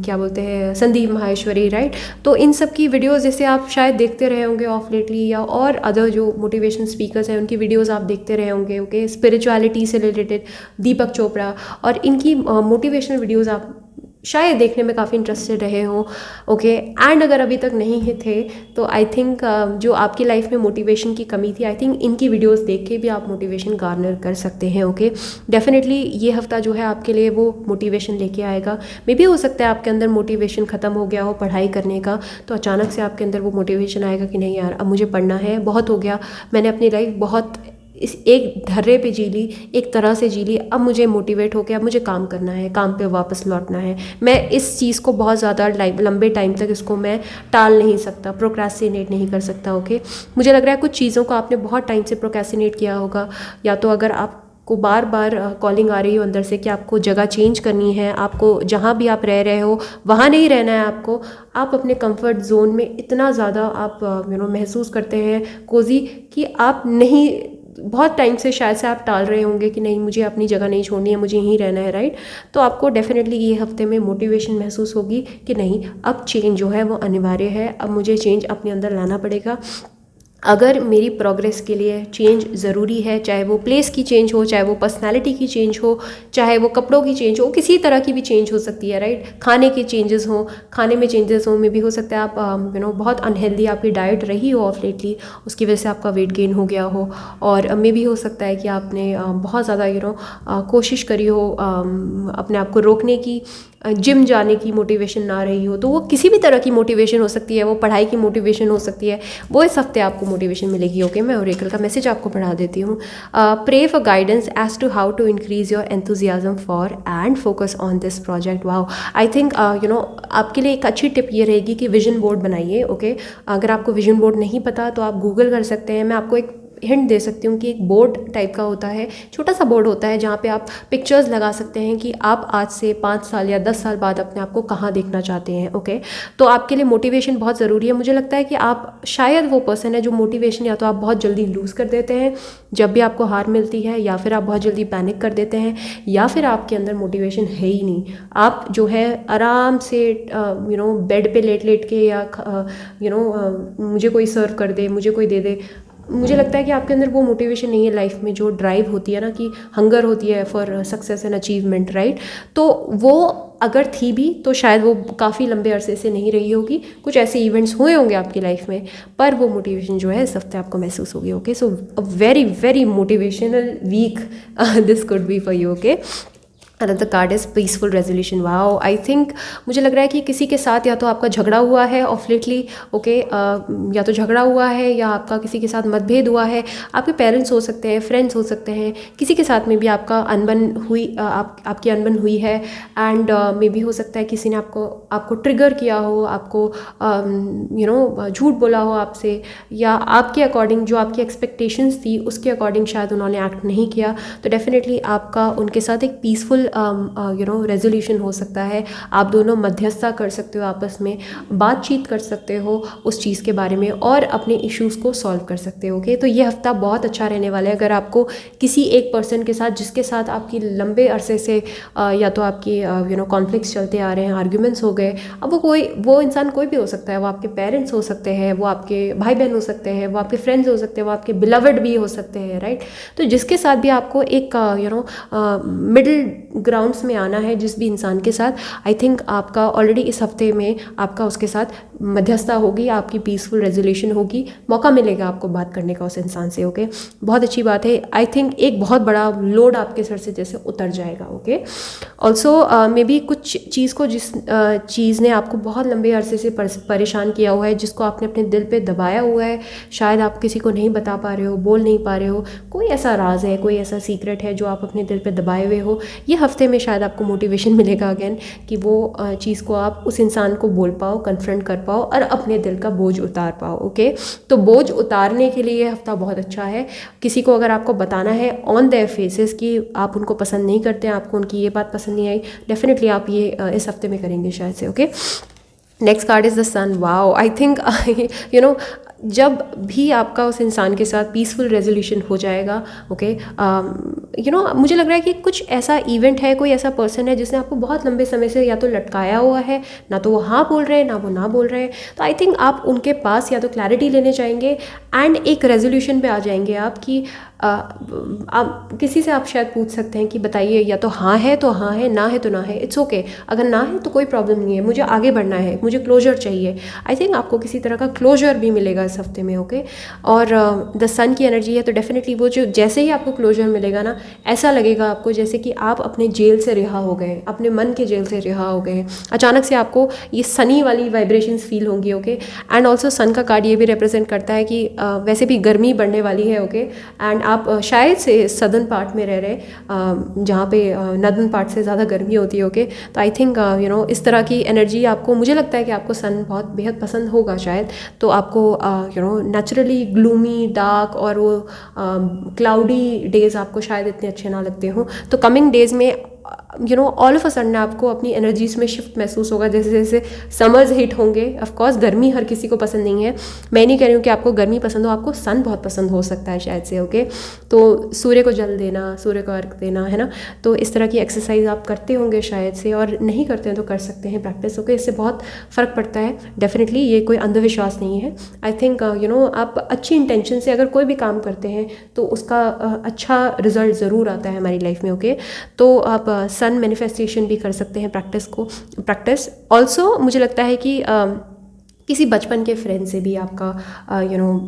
क्या बोलते हैं संदीप माहेश्वरी, राइट? तो इन सब की वीडियोज़ जैसे आप शायद देखते रहे होंगे ऑफ लेटली, या और अदर जो मोटिवेशन स्पीकर्स हैं उनकी वीडियोस आप देखते रहे होंगे। ओके, स्पिरिचुअलिटी से रिलेटेड दीपक चोपड़ा और इनकी मोटिवेशनल वीडियोस आप शायद देखने में काफ़ी इंटरेस्टेड रहे हों, ओके। एंड अगर अभी तक नहीं ही थे तो आई थिंक जो आपकी लाइफ में मोटिवेशन की कमी थी, आई थिंक इनकी वीडियोस देख के भी आप मोटिवेशन गार्नर कर सकते हैं, ओके। डेफिनेटली ये हफ्ता जो है आपके लिए वो मोटिवेशन लेके आएगा। मे भी हो सकता है आपके अंदर मोटिवेशन ख़त्म हो गया हो पढ़ाई करने का, तो अचानक से आपके अंदर वो मोटिवेशन आएगा कि नहीं यार अब मुझे पढ़ना है, बहुत हो गया, मैंने अपनी लाइफ बहुत इस एक धर्रे पे जी ली, एक तरह से जी ली, अब मुझे मोटिवेट हो के अब मुझे काम करना है, काम पे वापस लौटना है। मैं इस चीज़ को बहुत ज़्यादा लंबे टाइम तक इसको मैं टाल नहीं सकता, प्रोक्रेस्टिनेट नहीं कर सकता, ओके। मुझे लग रहा है कुछ चीज़ों को आपने बहुत टाइम से प्रोक्रेस्टिनेट किया होगा, या तो अगर आप को बार बार कॉलिंग आ रही हो अंदर से कि आपको जगह चेंज करनी है, आपको जहाँ भी आप रह रहे हो वहाँ नहीं रहना है आपको, आप अपने कंफर्ट जोन में इतना ज़्यादा आप महसूस करते हैं कोजी कि आप नहीं, बहुत टाइम से शायद से आप टाल रहे होंगे कि नहीं मुझे अपनी जगह नहीं छोड़नी है, मुझे यहीं रहना है, राइट। तो आपको डेफिनेटली ये हफ्ते में मोटिवेशन महसूस होगी कि नहीं अब चेंज जो है वो अनिवार्य है, अब मुझे चेंज अपने अंदर लाना पड़ेगा। अगर मेरी प्रोग्रेस के लिए चेंज ज़रूरी है, चाहे वो प्लेस की चेंज हो, चाहे वो पर्सनालिटी की चेंज हो, चाहे वो कपड़ों की चेंज हो, किसी तरह की भी चेंज हो सकती है, राइट। खाने के चेंजेस हों, खाने में चेंजेस हों, में भी हो सकता है आप बहुत अनहेल्दी आपकी डाइट रही हो ऑफ लेटली, उसकी वजह से आपका वेट गेन हो गया हो, और मे भी हो सकता है कि आपने बहुत ज़्यादा कोशिश करी हो अपने आप को रोकने की, जिम जाने की मोटिवेशन ना रही हो, तो वो किसी भी तरह की मोटिवेशन हो सकती है, वो पढ़ाई की मोटिवेशन हो सकती है, वो इस हफ्ते आपको मोटिवेशन मिलेगी, ओके। मैं ओरेकल का मैसेज आपको पढ़ा देती हूँ। Pray for guidance as to how to increase your enthusiasm for and focus on this project. Wow, I think आपके लिए एक अच्छी टिप ये रहेगी कि विजन बोर्ड बनाइए, ओके। अगर आपको विजन बोर्ड नहीं पता तो आप गूगल कर सकते हैं, मैं आपको एक हिंट दे सकती हूँ कि एक बोर्ड टाइप का होता है, छोटा सा बोर्ड होता है जहाँ पे आप पिक्चर्स लगा सकते हैं कि आप आज से 5 साल या 10 साल बाद अपने आप को कहाँ देखना चाहते हैं, ओके। तो आपके लिए मोटिवेशन बहुत ज़रूरी है। मुझे लगता है कि आप शायद वो पर्सन है जो मोटिवेशन या तो आप बहुत जल्दी लूज़ कर देते हैं जब भी आपको हार मिलती है, या फिर आप बहुत जल्दी पैनिक कर देते हैं, या फिर आपके अंदर मोटिवेशन है ही नहीं। आप जो है आराम से बेड पे लेट लेट के या मुझे कोई सर्व कर दे, मुझे कोई दे दे, मुझे लगता है कि आपके अंदर वो मोटिवेशन नहीं है लाइफ में, जो ड्राइव होती है ना, कि हंगर होती है for success and achievement, right. तो वो अगर थी भी तो शायद वो काफ़ी लंबे अरसे से नहीं रही होगी, कुछ ऐसे इवेंट्स हुए होंगे आपकी लाइफ में, पर वो मोटिवेशन जो है इस हफ्ते आपको महसूस होगी, okay. So a very very motivational week this could be for you, okay. Another card is peaceful resolution. Wow, I think मुझे लग रहा है कि किसी के साथ या तो आपका झगड़ा हुआ है ऑफ लेटली, ओके, या तो झगड़ा हुआ है या आपका किसी के साथ मतभेद हुआ है, आपके पेरेंट्स हो सकते हैं, फ्रेंड्स हो सकते हैं, किसी के साथ में भी आपका अनबन हुई, आपकी अनबन हुई है, एंड मे भी हो सकता है किसी ने आपको ट्रिगर किया हो, आपको झूठ बोला हो आपसे, या आपके अकॉर्डिंग जो आपकी एक्सपेक्टेशंस थी उसके अकॉर्डिंग शायद उन्होंने एक्ट नहीं किया। तो डेफिनेटली आपका उनके साथ एक पीसफुल रेजोल्यूशन हो सकता है। आप दोनों मध्यस्थता कर सकते हो, आपस में बातचीत कर सकते हो उस चीज़ के बारे में, और अपने इश्यूज़ को सॉल्व कर सकते हो, ओके। तो ये हफ्ता बहुत अच्छा रहने वाला है। अगर आपको किसी एक पर्सन के साथ जिसके साथ आपकी लंबे अरसे से या तो आपकी कॉन्फ्लिक्ट्स चलते आ रहे हैं, आर्ग्यूमेंट्स हो गए, अब वो इंसान कोई भी हो सकता है, वो आपके पेरेंट्स हो सकते हैं, वो आपके भाई बहन हो सकते हैं, वो आपके फ्रेंड्स हो सकते हैं, वो आपके बिलवड भी हो सकते हैं, राइट। तो जिसके साथ भी आपको एक मिडिल ग्राउंड्स में आना है, जिस भी इंसान के साथ, आई थिंक आपका ऑलरेडी इस हफ्ते में आपका उसके साथ मध्यस्थता होगी, आपकी पीसफुल रेजोल्यूशन होगी, मौका मिलेगा आपको बात करने का उस इंसान से, ओके। बहुत अच्छी बात है। आई थिंक एक बहुत बड़ा लोड आपके सर से जैसे उतर जाएगा, ओके। ऑल्सो मे बी कुछ चीज़ को जिस चीज़ ने आपको बहुत लंबे अरसे से परेशान किया हुआ है, जिसको आपने अपने दिल पे दबाया हुआ है, शायद आप किसी को नहीं बता पा रहे हो, बोल नहीं पा रहे हो, कोई ऐसा राज है, कोई ऐसा सीक्रेट है जो आप अपने दिल पे दबाए हुए हो, ये हफ्ते में शायद आपको मोटिवेशन मिलेगा अगेन कि वो चीज़ को आप उस इंसान को बोल पाओ, कन्फ्रंट कर पाओ, और अपने दिल का बोझ उतार पाओ, ओके। तो बोझ उतारने के लिए ये हफ्ता बहुत अच्छा है। किसी को अगर आपको बताना है ऑन देयर फेसेस कि आप उनको पसंद नहीं करते हैं, आपको उनकी ये बात पसंद नहीं आई, डेफिनेटली आप ये इस हफ्ते में करेंगे शायद से, okay. Next card is the sun. Wow, I think जब भी आपका उस इंसान के साथ पीसफुल रेजोल्यूशन हो जाएगा, ओके, मुझे लग रहा है कि कुछ ऐसा इवेंट है, कोई ऐसा पर्सन है जिसने आपको बहुत लंबे समय से या तो लटकाया हुआ है, ना तो वो हाँ बोल रहे हैं ना वो ना बोल रहे हैं। तो आई थिंक आप उनके पास या तो क्लैरिटी लेने जाएंगे एंड एक रेजोल्यूशन पे आ जाएंगे आप कि आप किसी से आप शायद पूछ सकते हैं कि बताइए, या तो हाँ है तो हाँ है, ना है तो ना है, इट्स ओके। अगर ना है तो कोई प्रॉब्लम नहीं है, मुझे आगे बढ़ना है, मुझे क्लोजर चाहिए। आई थिंक आपको किसी तरह का क्लोजर भी मिलेगा इस हफ्ते में, ओके। और द सन की एनर्जी है तो डेफिनेटली वो जो जैसे ही आपको क्लोजर मिलेगा ना, ऐसा लगेगा आपको जैसे कि आप अपने जेल से रिहा हो गए, अपने मन के जेल से रिहा हो गए। अचानक से आपको ये सनी वाली वाइब्रेशंस फील होंगी, ओके। एंड ऑल्सो सन का कार्ड ये भी रिप्रेजेंट करता है कि वैसे भी गर्मी बढ़ने वाली है, ओके। एंड आप शायद से सदर्न पार्ट में रह रहे, जहाँ पे नॉर्दर्न पार्ट से ज़्यादा गर्मी होती है, ओके। तो आई थिंक इस तरह की एनर्जी आपको, मुझे लगता है कि आपको सन बहुत बेहद पसंद होगा शायद। तो आपको नेचुरली ग्लूमी डार्क और वो क्लाउडी डेज आपको शायद इतने अच्छे ना लगते हों। तो कमिंग डेज में ऑल ऑफ अ सडन आपको अपनी एनर्जीज में शिफ्ट महसूस होगा, जैसे जैसे समर्स हिट होंगे। ऑफ कोर्स गर्मी हर किसी को पसंद नहीं है, मैं नहीं कह रही हूँ कि आपको गर्मी पसंद हो, आपको सन बहुत पसंद हो सकता है शायद से, ओके। तो सूर्य को जल देना, सूर्य को अर्घ देना, है ना। तो इस तरह की एक्सरसाइज आप करते होंगे शायद से, और नहीं करते हैं तो कर सकते हैं प्रैक्टिस, ओके। इससे बहुत फ़र्क पड़ता है डेफिनेटली, ये कोई अंधविश्वास नहीं है। आई थिंक आप अच्छी इंटेंशन से अगर कोई भी काम करते हैं तो उसका अच्छा रिजल्ट ज़रूर आता है हमारी लाइफ में, ओके। तो आप सन मैनिफेस्टेशन भी कर सकते हैं प्रैक्टिस ऑल्सो। मुझे लगता है कि किसी बचपन के फ्रेंड से भी आपका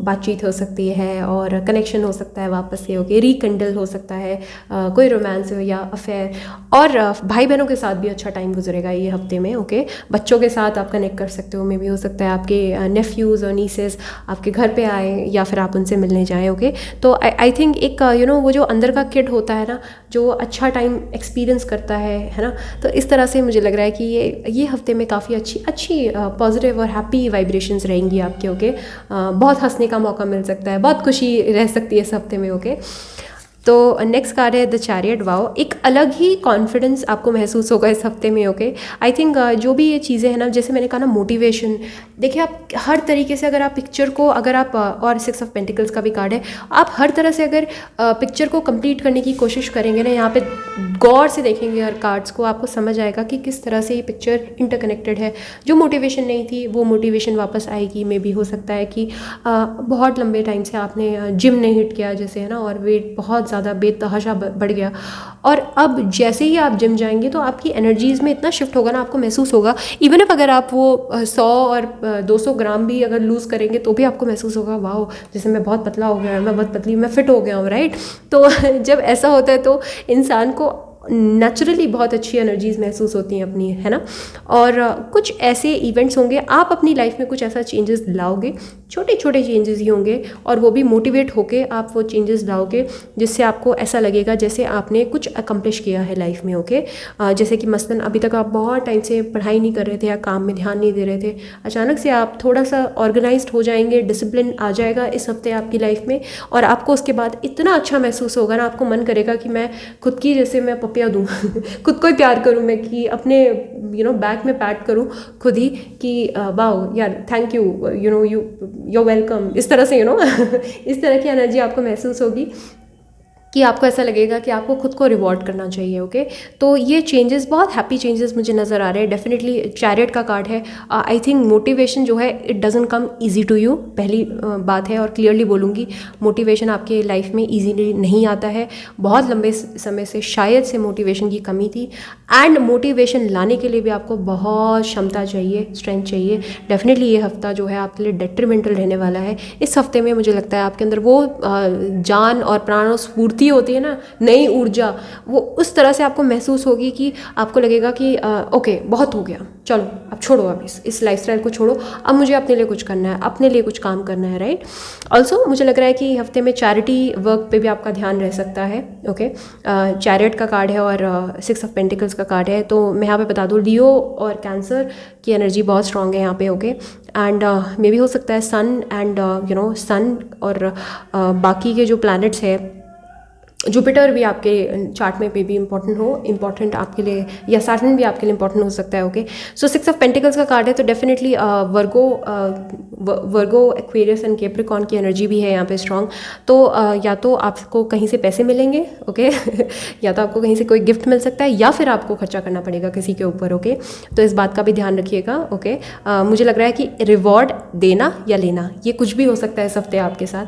बातचीत हो सकती है और कनेक्शन हो सकता है वापस से, ओके। रिकंडल हो सकता है, कोई रोमांस हो या अफेयर। और भाई बहनों के साथ भी अच्छा टाइम गुजरेगा ये हफ्ते में, ओके। बच्चों के साथ आप कनेक्ट कर सकते हो, मे भी हो सकता है आपके नेफ्यूज़ और नीसेस आपके घर पे आए या फिर आप उनसे मिलने जाएँ, ओके। तो आई थिंक एक वो जो अंदर का किड होता है ना, जो अच्छा टाइम एक्सपीरियंस करता है ना। तो इस तरह से मुझे लग रहा है कि ये हफ्ते में काफ़ी अच्छी पॉजिटिव और हैप्पी वाइब्रेशंस रहेंगी आपके, ओके। बहुत हंसने का मौका मिल सकता है, बहुत खुशी रह सकती है इस हफ्ते में, ओके। तो नेक्स्ट कार्ड है द चैरियट। वाओ, एक अलग ही कॉन्फिडेंस आपको महसूस होगा इस हफ्ते में, ओके। आई थिंक जो भी ये चीज़ें हैं ना, जैसे मैंने कहा ना मोटिवेशन, देखिए आप हर तरीके से अगर आप पिक्चर को अगर आप और 6 ऑफ पेंटिकल्स का भी कार्ड है, आप हर तरह से अगर पिक्चर को कंप्लीट करने की कोशिश करेंगे ना, यहाँ पे गौर से देखेंगे हर कार्ड्स को, आपको समझ आएगा कि किस तरह से ये पिक्चर इंटरकनेक्टेड है। जो मोटिवेशन नहीं थी वो मोटिवेशन वापस आएगी। मे भी हो सकता है कि बहुत लंबे टाइम से आपने जिम नहीं हिट किया जैसे, है ना, और वेट बहुत ज़्यादा बेतहाशा बढ़ गया, और अब जैसे ही आप जिम जाएंगे तो आपकी एनर्जीज़ में इतना शिफ्ट होगा ना, आपको महसूस होगा। इवन अगर आप वो 100 और 200 ग्राम भी अगर लूज़ करेंगे तो भी आपको महसूस होगा, वाह, जैसे मैं बहुत पतला हो गया, मैं बहुत पतली, मैं फिट हो गया हूँ, राइट। तो जब ऐसा होता है तो इंसान को नेचुरली बहुत अच्छी एनर्जीज महसूस होती हैं अपनी, है ना। और कुछ ऐसे इवेंट्स होंगे, आप अपनी लाइफ में कुछ ऐसा चेंजेस लाओगे, छोटे छोटे चेंजेस ही होंगे, और वो भी मोटिवेट होके आप वो चेंजेस लाओगे जिससे आपको ऐसा लगेगा जैसे आपने कुछ अकम्प्लिश किया है लाइफ में, ओके। जैसे कि मसलन अभी तक आप बहुत टाइम से पढ़ाई नहीं कर रहे थे या काम में ध्यान नहीं दे रहे थे, अचानक से आप थोड़ा सा ऑर्गेनाइज्ड हो जाएंगे, डिसिप्लिन आ जाएगा इस हफ्ते आपकी लाइफ में, और आपको उसके बाद इतना अच्छा महसूस होगा ना, आपको मन करेगा कि मैं खुद की जैसे मैं पपिया दूँ खुद को ही प्यार करूँ मैं, कि अपने बैक में पैट करूँ खुद ही कि वाओ यार, थैंक यू, you're वेलकम, इस तरह से इस तरह की एनर्जी आपको महसूस होगी कि आपको ऐसा लगेगा कि आपको खुद को रिवॉर्ड करना चाहिए, ओके। तो ये चेंजेस बहुत हैप्पी चेंजेस मुझे नज़र आ रहे हैं। डेफिनेटली चैरियट का कार्ड है। आई थिंक मोटिवेशन जो है it doesn't come easy to you, पहली बात है, और क्लियरली बोलूँगी मोटिवेशन आपके लाइफ में इजीली नहीं आता है। बहुत लंबे समय से शायद से मोटिवेशन की कमी थी, एंड मोटिवेशन लाने के लिए भी आपको बहुत क्षमता चाहिए, स्ट्रेंथ चाहिए। डेफिनेटली ये हफ्ता जो है आपके लिए डेट्रीमेंटल रहने वाला है। इस हफ्ते में मुझे लगता है आपके अंदर वो जान और प्राण और स्फूर्ति होती है ना, नई ऊर्जा, वो उस तरह से आपको महसूस होगी कि आपको लगेगा कि ओके बहुत हो गया, चलो अब छोड़ो, अब इस लाइफस्टाइल को छोड़ो, अब मुझे अपने लिए कुछ करना है, अपने लिए कुछ काम करना है, राइट। ऑल्सो मुझे लग रहा है कि हफ्ते में चैरिटी वर्क पे भी आपका ध्यान रह सकता है, ओके। चैरियट का कार्ड है और 6 ऑफ पेंटिकल्स का कार्ड है। तो मैं यहाँ पे बता दूँ, लियो और कैंसर की एनर्जी बहुत स्ट्रांग है यहाँ पे, ओके। एंड मे भी हो सकता है सन एंड सन और बाकी के जो प्लैनेट्स है जुपिटर भी आपके चार्ट में पे भी इम्पॉर्टेंट आपके लिए, या सैटर्न भी आपके लिए इम्पॉर्टेंट हो सकता है। ओके, सो 6 ऑफ पेंटिकल्स का कार्ड है, तो definitely Virgo Aquarius and Capricorn की एनर्जी भी है यहाँ पे स्ट्रांग। तो या तो आपको कहीं से पैसे मिलेंगे, ओके या तो आपको कहीं से कोई गिफ्ट मिल सकता है, या फिर आपको खर्चा करना पड़ेगा किसी के ऊपर। ओके, तो इस बात का भी ध्यान रखिएगा। ओके, मुझे लग रहा है कि रिवॉर्ड देना या लेना, ये कुछ भी हो सकता है इस हफ्ते आपके साथ।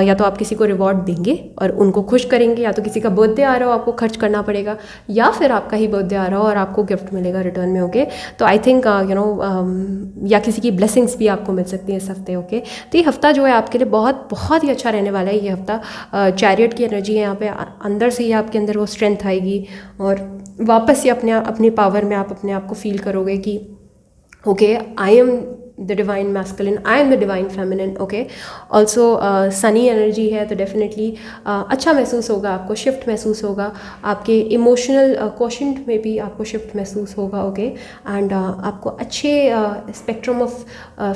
या तो आप किसी को रिवॉर्ड देंगे और उनको खुश करेंगे, या तो किसी का बर्थडे आ रहा हो आपको खर्च करना पड़ेगा, या फिर आपका ही बर्थडे आ रहा हो और आपको गिफ्ट मिलेगा रिटर्न में। ओके, तो आई थिंक या किसी की ब्लेसिंग्स भी आपको मिल सकती है इस हफ्ते। ओके, तो ये हफ्ता जो है आपके लिए बहुत बहुत ही अच्छा रहने वाला है। ये हफ्ता चैरियट की एनर्जी है यहाँ पे, अंदर से ही आपके अंदर वो स्ट्रेंथ आएगी और वापस से अपने पावर में आप अपने आप को फील करोगे कि okay, I am the divine masculine, I am the divine feminine. Okay, also Sunny energy है, तो डेफिनेटली अच्छा महसूस होगा, आपको शिफ्ट महसूस होगा, आपके इमोशनल क्वोशंट में भी आपको शिफ्ट महसूस होगा। ओके, एंड आपको अच्छे स्पेक्ट्रम ऑफ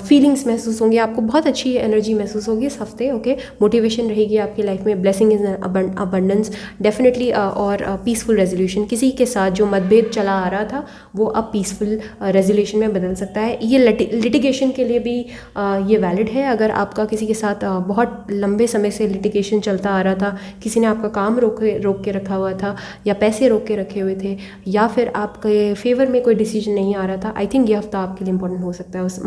फीलिंग्स महसूस होंगे, आपको बहुत अच्छी एनर्जी महसूस होगी इस हफ्ते। ओके, मोटिवेशन रहेगी आपकी लाइफ में, ब्लेसिंग इज अबंडेंस डेफिनेटली, और पीसफुल रेजोल्यूशन। किसी के साथ जो मतभेद चला आ रहा था वो अब पीसफुल रेजोल्यूशन में बदल सकता है। ये लिटिगेशन के लिए भी ये वैलिड है। अगर आपका किसी के साथ बहुत लंबे समय से लिटिगेशन चलता आ रहा था, किसी ने आपका काम रोक के रखा हुआ था, या पैसे रोक के रखे हुए थे, या फिर आपके फेवर में कोई डिसीजन नहीं आ रहा था, आई थिंक ये हफ्ता आपके लिए इंपॉर्टेंट हो सकता है उस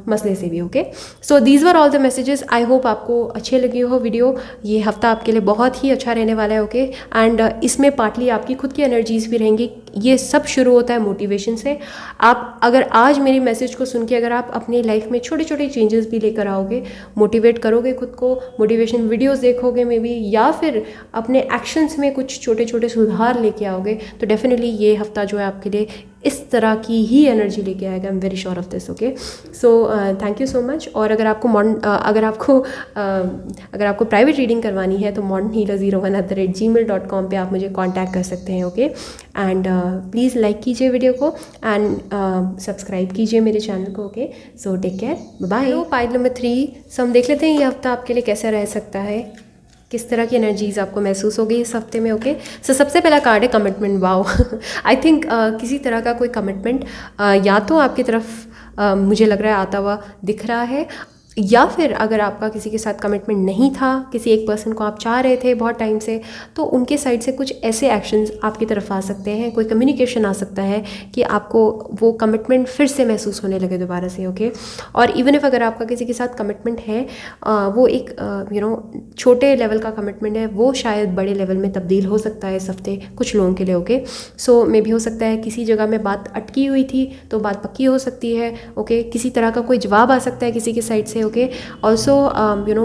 मसले से भी। Okay, so these were all the messages. I hope आपको अच्छे लगी हो वीडियो। ये हफ्ता आपके लिए बहुत ही अच्छा रहने वाला है। ओके, एंड इसमें पार्टली आपकी खुद की एनर्जीज भी रहेंगी। ये सब शुरू होता है मोटिवेशन से। आप अगर आज मेरी मैसेज को सुन के अगर आप अपनी लाइफ में छोटे छोटे चेंजेस भी लेकर आओगे, मोटिवेट करोगे खुद को, मोटिवेशन वीडियोस देखोगे मे बी, या फिर अपने एक्शंस में कुछ छोटे छोटे सुधार लेके आओगे, तो डेफिनेटली ये हफ्ता जो है आपके लिए इस तरह की ही एनर्जी लेके आएगा। I am very sure of this. Okay, so thank you so much. और अगर आपको प्राइवेट रीडिंग करवानी है तो modernhealer01@gmail.com पे आप मुझे कांटेक्ट कर सकते हैं। ओके, एंड प्लीज़ लाइक कीजिए वीडियो को, एंड सब्सक्राइब कीजिए मेरे चैनल को। Okay, so take care, bye. Pile number 3, so हम देख लेते हैं ये हफ्ता आपके लिए कैसा रह सकता है, किस तरह की एनर्जीज आपको महसूस होगी इस हफ्ते में। ओके, सो सबसे पहला कार्ड है कमिटमेंट। वाओ, आई थिंक किसी तरह का कोई कमिटमेंट या तो आपकी तरफ मुझे लग रहा है आता हुआ दिख रहा है, या फिर अगर आपका किसी के साथ कमिटमेंट नहीं था, किसी एक पर्सन को आप चाह रहे थे बहुत टाइम से, तो उनके साइड से कुछ ऐसे एक्शंस आपकी तरफ आ सकते हैं, कोई कम्युनिकेशन आ सकता है कि आपको वो कमिटमेंट फिर से महसूस होने लगे दोबारा से। ओके, और इवन इफ अगर आपका किसी के साथ कमिटमेंट है, वो एक छोटे लेवल का कमिटमेंट है, वो शायद बड़े लेवल में तब्दील हो सकता है इस हफ्ते कुछ लोगों के लिए। ओके, सो मे भी हो सकता है किसी जगह में बात अटकी हुई थी तो बात पक्की हो सकती है। ओके, किसी तरह का कोई जवाब आ सकता है किसी की साइड से। ओके, ऑल्सो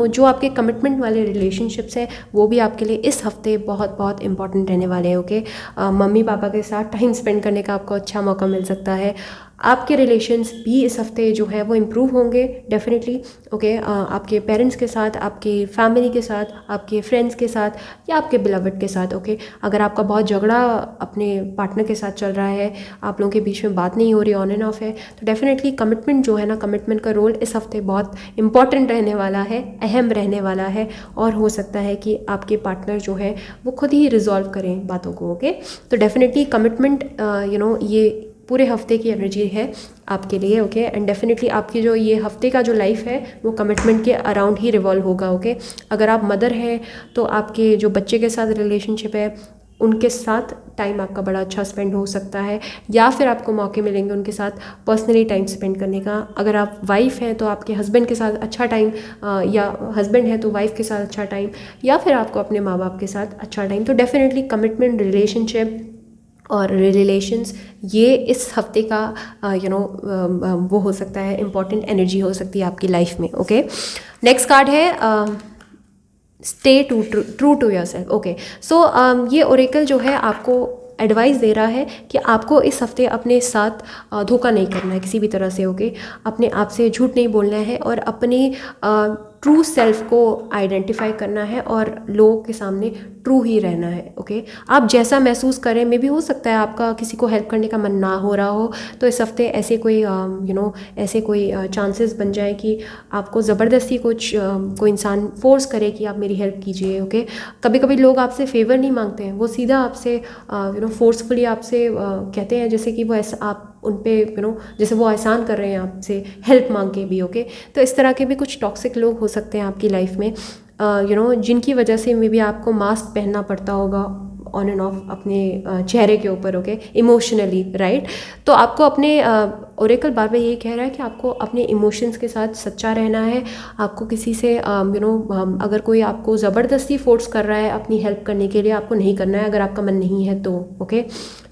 जो आपके कमिटमेंट वाले रिलेशनशिप्स हैं वो भी आपके लिए इस हफ्ते बहुत बहुत इंपॉर्टेंट रहने वाले हैं। ओके, मम्मी पापा के साथ टाइम स्पेंड करने का आपको अच्छा मौका मिल सकता है। आपके रिलेशंस भी इस हफ्ते जो है वो इम्प्रूव होंगे डेफिनेटली। ओके, आपके पेरेंट्स के साथ, आपकी फैमिली के साथ, आपके फ्रेंड्स के साथ, या आपके बिलवड के साथ। ओके, अगर आपका बहुत झगड़ा अपने पार्टनर के साथ चल रहा है, आप लोगों के बीच में बात नहीं हो रही, ऑन एंड ऑफ है, तो डेफिनेटली कमिटमेंट जो है ना, कमिटमेंट का रोल इस हफ्ते बहुत इंपॉर्टेंट रहने वाला है, अहम रहने वाला है, और हो सकता है कि आपके पार्टनर जो है वो खुद ही रिजॉल्व करें बातों को। ओके, तो डेफिनेटली कमिटमेंट ये पूरे हफ्ते की एनर्जी है आपके लिए। ओके, एंड डेफिनेटली आपकी जो ये हफ्ते का जो लाइफ है वो कमिटमेंट के अराउंड ही रिवॉल्व होगा। ओके, अगर आप मदर हैं तो आपके जो बच्चे के साथ रिलेशनशिप है उनके साथ टाइम आपका बड़ा अच्छा स्पेंड हो सकता है, या फिर आपको मौके मिलेंगे उनके साथ पर्सनली टाइम स्पेंड करने का। अगर आप वाइफ हैं तो आपके हस्बैंड के साथ अच्छा टाइम, या हस्बैंड है तो वाइफ के साथ अच्छा टाइम, या फिर आपको अपने माँ बाप के साथ अच्छा टाइम। तो डेफिनेटली कमिटमेंट, रिलेशनशिप और रिलेशंस, ये इस हफ्ते का वो हो सकता है, इम्पॉर्टेंट एनर्जी हो सकती है आपकी लाइफ में। ओके, नेक्स्ट कार्ड है stay true to yourself. Okay, so ये ओरेकल जो है आपको एडवाइस दे रहा है कि आपको इस हफ्ते अपने साथ धोखा नहीं करना है किसी भी तरह से। ओके, अपने आप से झूठ नहीं बोलना है, और अपनी ट्रू सेल्फ को आइडेंटिफाई करना है और लोगों के सामने ट्रू ही रहना है। ओके, आप जैसा महसूस करें, मे भी हो सकता है आपका किसी को हेल्प करने का मन ना हो रहा हो, तो इस हफ्ते ऐसे कोई ऐसे कोई चांसेस बन जाए कि आपको ज़बरदस्ती कोई इंसान फोर्स करे कि आप मेरी हेल्प कीजिए। ओके, कभी कभी लोग आपसे फेवर नहीं मांगते हैं, वो सीधा आपसे फोर्सफुली आपसे कहते हैं जैसे कि वो ऐसा आप उन पे जैसे वो एहसान कर रहे हैं आपसे हेल्प मांग के भी। ओके, तो इस तरह के भी कुछ टॉक्सिक लोग हो सकते हैं आपकी लाइफ में, जिनकी वजह से मे बी आपको मास्क पहनना पड़ता होगा ऑन एंड ऑफ अपने चेहरे के ऊपर। Okay, emotionally, right. तो आपको अपने ओरेकल बार बार ये कह रहा है कि आपको अपने इमोशंस के साथ सच्चा रहना है। आपको किसी से अगर कोई आपको ज़बरदस्ती फोर्स कर रहा है अपनी हेल्प करने के लिए, आपको नहीं करना है अगर आपका मन नहीं है तो। ओके,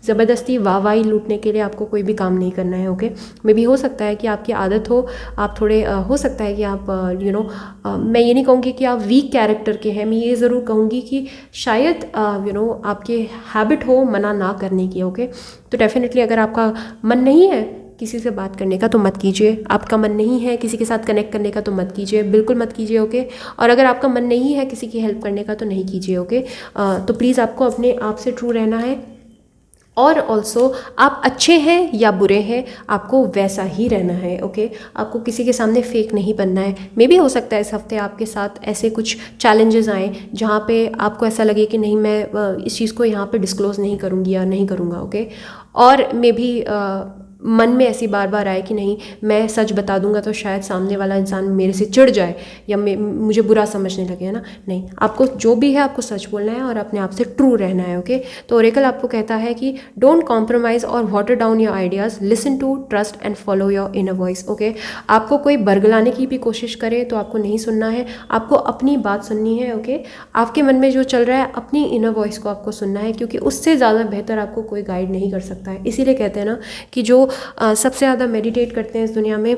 ज़बरदस्ती वाहवाही लूटने के लिए आपको कोई भी काम नहीं करना है। ओके, मे भी हो सकता है कि आपकी आदत हो, आप थोड़े हो सकता है कि आप मैं ये नहीं कहूँगी कि आप वीक कैरेक्टर के हैं, मैं ये ज़रूर कहूँगी कि शायद आपके हैबिट हो मना ना करने की। ओके, तो डेफिनेटली अगर आपका मन नहीं है किसी से बात करने का तो मत कीजिए, आपका मन नहीं है किसी के साथ कनेक्ट करने का तो मत कीजिए, बिल्कुल मत कीजिए। ओके, और अगर आपका मन नहीं है किसी की हेल्प करने का तो नहीं कीजिए। ओके, तो प्लीज़ आपको अपने आप से ट्रू रहना है। और ऑल्सो आप अच्छे हैं या बुरे हैं, आपको वैसा ही रहना है। ओके, आपको किसी के सामने फेक नहीं बनना है। मे भी हो सकता है इस हफ्ते आपके साथ ऐसे कुछ चैलेंजेस आए जहाँ पे आपको ऐसा लगे कि नहीं, मैं इस चीज़ को यहाँ पे डिस्क्लोज़ नहीं करूँगी या नहीं करूँगा। ओके, और मे भी मन में ऐसी बार बार आए कि नहीं, मैं सच बता दूंगा तो शायद सामने वाला इंसान मेरे से चिढ़ जाए या मुझे बुरा समझने लगे, है ना। नहीं, आपको जो भी है आपको सच बोलना है और अपने आप से ट्रू रहना है। ओके, तो ओरेकल आपको कहता है कि डोंट कॉम्प्रोमाइज़ और water down your ideas, listen to, trust and follow your inner voice. Okay, आपको कोई बरगलाने की भी कोशिश करे तो आपको नहीं सुनना है, आपको अपनी बात सुननी है। ओके, आपके मन में जो चल रहा है अपनी इनर वॉइस को आपको सुनना है, क्योंकि उससे ज़्यादा बेहतर आपको कोई गाइड नहीं कर सकता है। इसीलिए कहते हैं ना कि जो सबसे ज़्यादा मेडिटेट करते हैं इस दुनिया में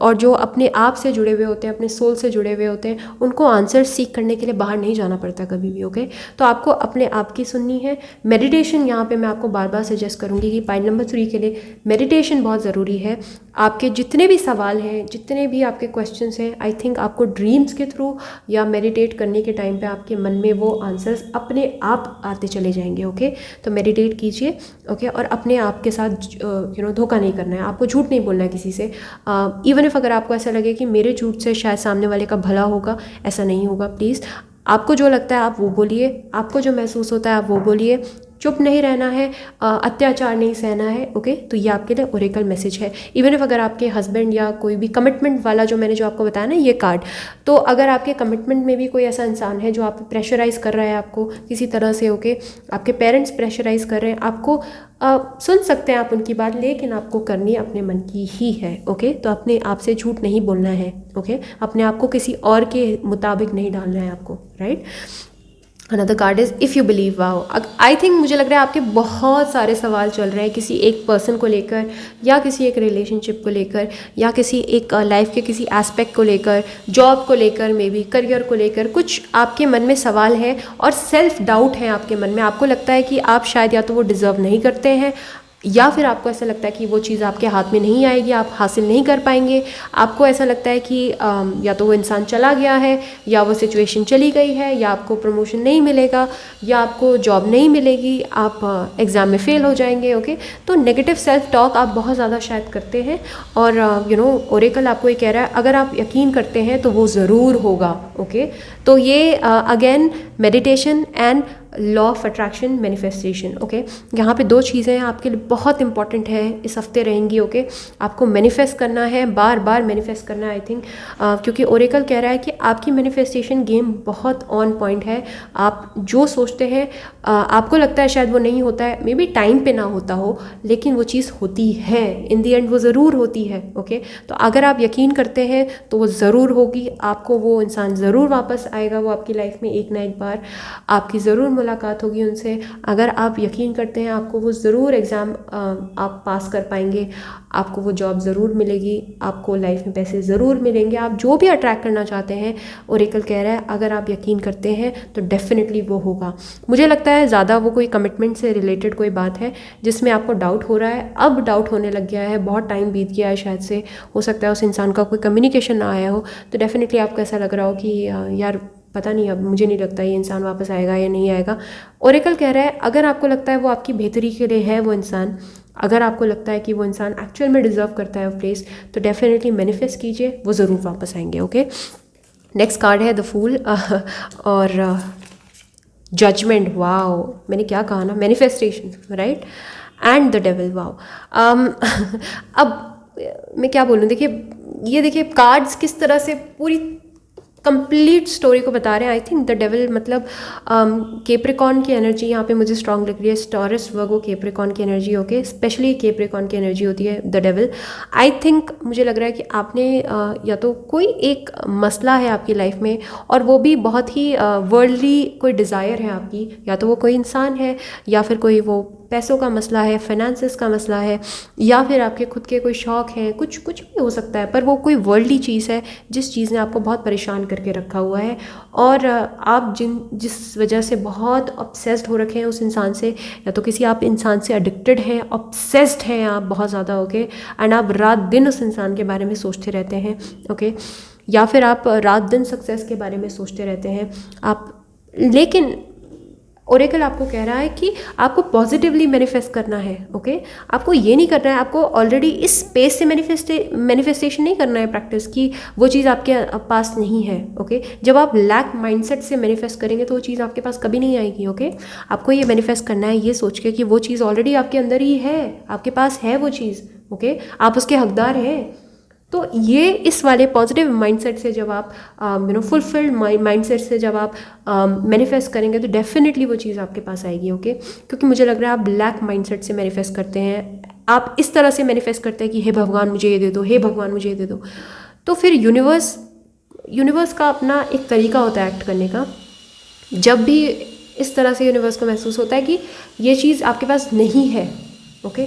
और जो अपने आप से जुड़े हुए होते हैं, अपने सोल से जुड़े हुए होते हैं, उनको आंसर सीख करने के लिए बाहर नहीं जाना पड़ता कभी भी। ओके, तो आपको अपने आप की सुननी है। मेडिटेशन यहाँ पे मैं आपको बार बार सजेस्ट करूँगी कि पॉइंट नंबर 3 के लिए मेडिटेशन बहुत ज़रूरी है। आपके जितने भी सवाल हैं, जितने भी आपके क्वेश्चंस हैं, आई थिंक आपको ड्रीम्स के थ्रू या मेडिटेट करने के टाइम पे आपके मन में वो आंसर्स अपने आप आते चले जाएंगे। ओके, तो मेडिटेट कीजिए। ओके, और अपने आप के साथ धोखा नहीं करना है, आपको झूठ नहीं बोलना है किसी से। इवन इफ अगर आपको ऐसा लगे कि मेरे झूठ से शायद सामने वाले का भला होगा, ऐसा नहीं होगा। प्लीज़, आपको जो लगता है आप वो बोलिए, आपको जो महसूस होता है आप वो बोलिए, चुप नहीं रहना है, अत्याचार नहीं सहना है। ओके, तो ये आपके लिए ओरेकल मैसेज है। इवन इफ अगर आपके हस्बैंड या कोई भी कमिटमेंट वाला जो मैंने जो आपको बताया ना ये कार्ड, तो अगर आपके कमिटमेंट में भी कोई ऐसा इंसान है जो आप प्रेशराइज़ कर रहा है आपको किसी तरह से, ओके, आपके पेरेंट्स प्रेशराइज़ कर रहे हैं आपको, सुन सकते हैं आप उनकी बात, लेकिन आपको करनी अपने मन की ही है। ओके, तो अपने आप से झूठ नहीं बोलना है। ओके, अपने आप को किसी और के मुताबिक नहीं डालना है आपको, right. Another card is if you believe. Wow, I think मुझे लग रहा है आपके बहुत सारे सवाल चल रहे हैं किसी एक पर्सन को लेकर, या किसी एक रिलेशनशिप को लेकर, या किसी एक लाइफ के किसी एस्पेक्ट को लेकर, जॉब को लेकर, मे बी करियर को लेकर कुछ आपके मन में सवाल है और सेल्फ डाउट है आपके मन में। आपको लगता है कि आप शायद या तो वो डिज़र्व नहीं करते हैं, या फिर आपको ऐसा लगता है कि वो चीज़ आपके हाथ में नहीं आएगी, आप हासिल नहीं कर पाएंगे। आपको ऐसा लगता है कि या तो वो इंसान चला गया है, या वो सिचुएशन चली गई है, या आपको प्रमोशन नहीं मिलेगा, या आपको जॉब नहीं मिलेगी, आप एग्ज़ाम में फ़ेल हो जाएंगे। ओके, तो नेगेटिव सेल्फ टॉक आप बहुत ज़्यादा शायद करते हैं, और ओरेकल आपको ये कह रहा है अगर आप यकीन करते हैं तो वो ज़रूर होगा। ओके, तो ये again meditation and law of attraction manifestation. Okay, यहाँ पे 2 चीज़ें आपके लिए बहुत इंपॉर्टेंट है इस हफ्ते रहेंगी। ओके, आपको मैनिफेस्ट करना है, बार बार मैनिफेस्ट करना है। आई थिंक क्योंकि ओरेकल कह रहा है कि आपकी मैनिफेस्टेशन गेम बहुत ऑन पॉइंट है। आप जो सोचते हैं आपको लगता है शायद वो नहीं होता है, मे बी टाइम पे ना होता हो, लेकिन वो चीज़ होती है, इन दी एंड वो ज़रूर होती है। ओके, तो अगर आप यकीन करते हैं तो वो ज़रूर होगी, आपको वो इंसान ज़रूर वापस आएगा, वो आपकी लाइफ में एक ना एक बार आपकी ज़रूर मुलाकात होगी उनसे, अगर आप यकीन करते हैं आपको वो ज़रूर एग्ज़ाम आप पास कर पाएंगे, आपको वो जॉब ज़रूर मिलेगी, आपको लाइफ में पैसे ज़रूर मिलेंगे, आप जो भी अट्रैक्ट करना चाहते हैं ओरेकल कह रहा है अगर आप यकीन करते हैं तो डेफिनेटली वो होगा। मुझे लगता है ज़्यादा वो कोई कमिटमेंट से रिलेटेड कोई बात है जिसमें आपको डाउट हो रहा है, अब डाउट होने लग गया है, बहुत टाइम बीत गया है शायद से, हो सकता है उस इंसान का कोई कम्युनिकेशन ना आया हो, तो डेफिनेटली आपको ऐसा लग रहा हो कि यार पता नहीं, अब मुझे नहीं लगता ये इंसान वापस आएगा या नहीं आएगा। ओरेकल कह रहा है अगर आपको लगता है वो आपकी बेहतरी के लिए है वो इंसान, अगर आपको लगता है कि वो इंसान एक्चुअल में डिज़र्व करता है वो प्लेस, तो डेफिनेटली मैनिफेस्ट कीजिए, वो ज़रूर वापस आएंगे। ओके, नेक्स्ट कार्ड है द फूल और जजमेंट। वाओ, मैंने क्या कहा ना, manifestation, right, and the devil. Wow, अब मैं क्या बोलूँ, देखिए ये देखिए कार्ड्स किस तरह से पूरी कंप्लीट स्टोरी को बता रहे हैं। आई थिंक द डेविल मतलब केप्रिकॉन की एनर्जी यहाँ पे मुझे स्ट्रांग लग रही है, टॉरस वर्गो केप्रिकॉन की एनर्जी, ओके, स्पेशली केप्रिकॉन की एनर्जी होती है द डेविल। आई थिंक मुझे लग रहा है कि आपने या तो कोई एक मसला है आपकी लाइफ में और वो भी बहुत ही वर्ल्डली कोई डिज़ायर है आपकी, या तो वो कोई इंसान है या फिर कोई वो पैसों का मसला है, फाइनेंसेस का मसला है, या फिर आपके खुद के कोई शौक़ हैं, कुछ भी हो सकता है, पर वो कोई वर्ल्डली चीज़ है जिस चीज़ ने आपको बहुत परेशान करके रखा हुआ है और आप जिस वजह से बहुत ऑब्सेस्ड हो रखे हैं उस इंसान से, या तो किसी आप इंसान से एडिक्टेड हैं, ऑब्सेस्ड हैं आप बहुत ज़्यादा, ओके, एंड आप रात दिन उस इंसान के बारे में सोचते रहते हैं, ओके, या फिर आप रात दिन सक्सेस के बारे में सोचते रहते हैं आप। लेकिन ओरेकल आपको कह रहा है कि आपको पॉजिटिवली मैनिफेस्ट करना है, ओके, आपको ये नहीं करना है, आपको ऑलरेडी इस स्पेस से मैनिफेस्टेशन नहीं करना है प्रैक्टिस की वो चीज़ आपके पास नहीं है, ओके। जब आप लैक माइंडसेट से मैनिफेस्ट करेंगे तो वो चीज़ आपके पास कभी नहीं आएगी, ओके। आपको ये मैनिफेस्ट करना है ये सोच के कि वो चीज़ ऑलरेडी आपके अंदर ही है, आपके पास है वो चीज़, ओके, आप उसके हकदार हैं। तो ये इस वाले पॉजिटिव माइंडसेट से जब आप फुलफिल्ड माइंडसेट से जब आप मैनिफेस्ट करेंगे तो डेफिनेटली वो चीज़ आपके पास आएगी, ओके। क्योंकि मुझे लग रहा है आप ब्लैक माइंडसेट से मैनिफेस्ट करते हैं, आप इस तरह से मैनिफेस्ट करते हैं कि हे भगवान मुझे ये दे दो, हे भगवान मुझे ये दे दो। तो फिर यूनिवर्स का अपना एक तरीका होता है एक्ट करने का। जब भी इस तरह से यूनिवर्स को महसूस होता है कि ये चीज़ आपके पास नहीं है, ओके,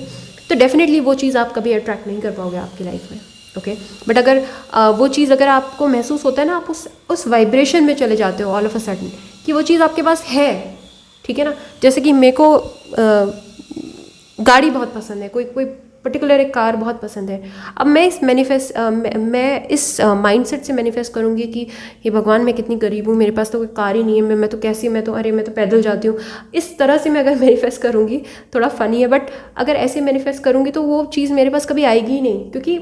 तो डेफिनेटली वो चीज़ आप कभी अट्रैक्ट नहीं कर पाओगे आपकी लाइफ में, ओके। बट अगर वो चीज़ अगर आपको महसूस होता है ना, आप उस वाइब्रेशन में चले जाते हो ऑल ऑफ अ सडन कि वो चीज़ आपके पास है, ठीक है ना। जैसे कि मेरे को गाड़ी बहुत पसंद है, कोई पर्टिकुलर एक कार बहुत पसंद है। अब मैं इस माइंडसेट से मैनिफेस्ट करूँगी कि ये भगवान मैं कितनी गरीब हूँ, मेरे पास तो कोई कार ही नहीं है, मैं तो पैदल जाती हूँ। इस तरह से मैं अगर मैनिफेस्ट करूँगी, थोड़ा फ़नी है, बट अगर ऐसे मैनिफेस्ट करूँगी तो वो चीज़ मेरे पास कभी आएगी ही नहीं, क्योंकि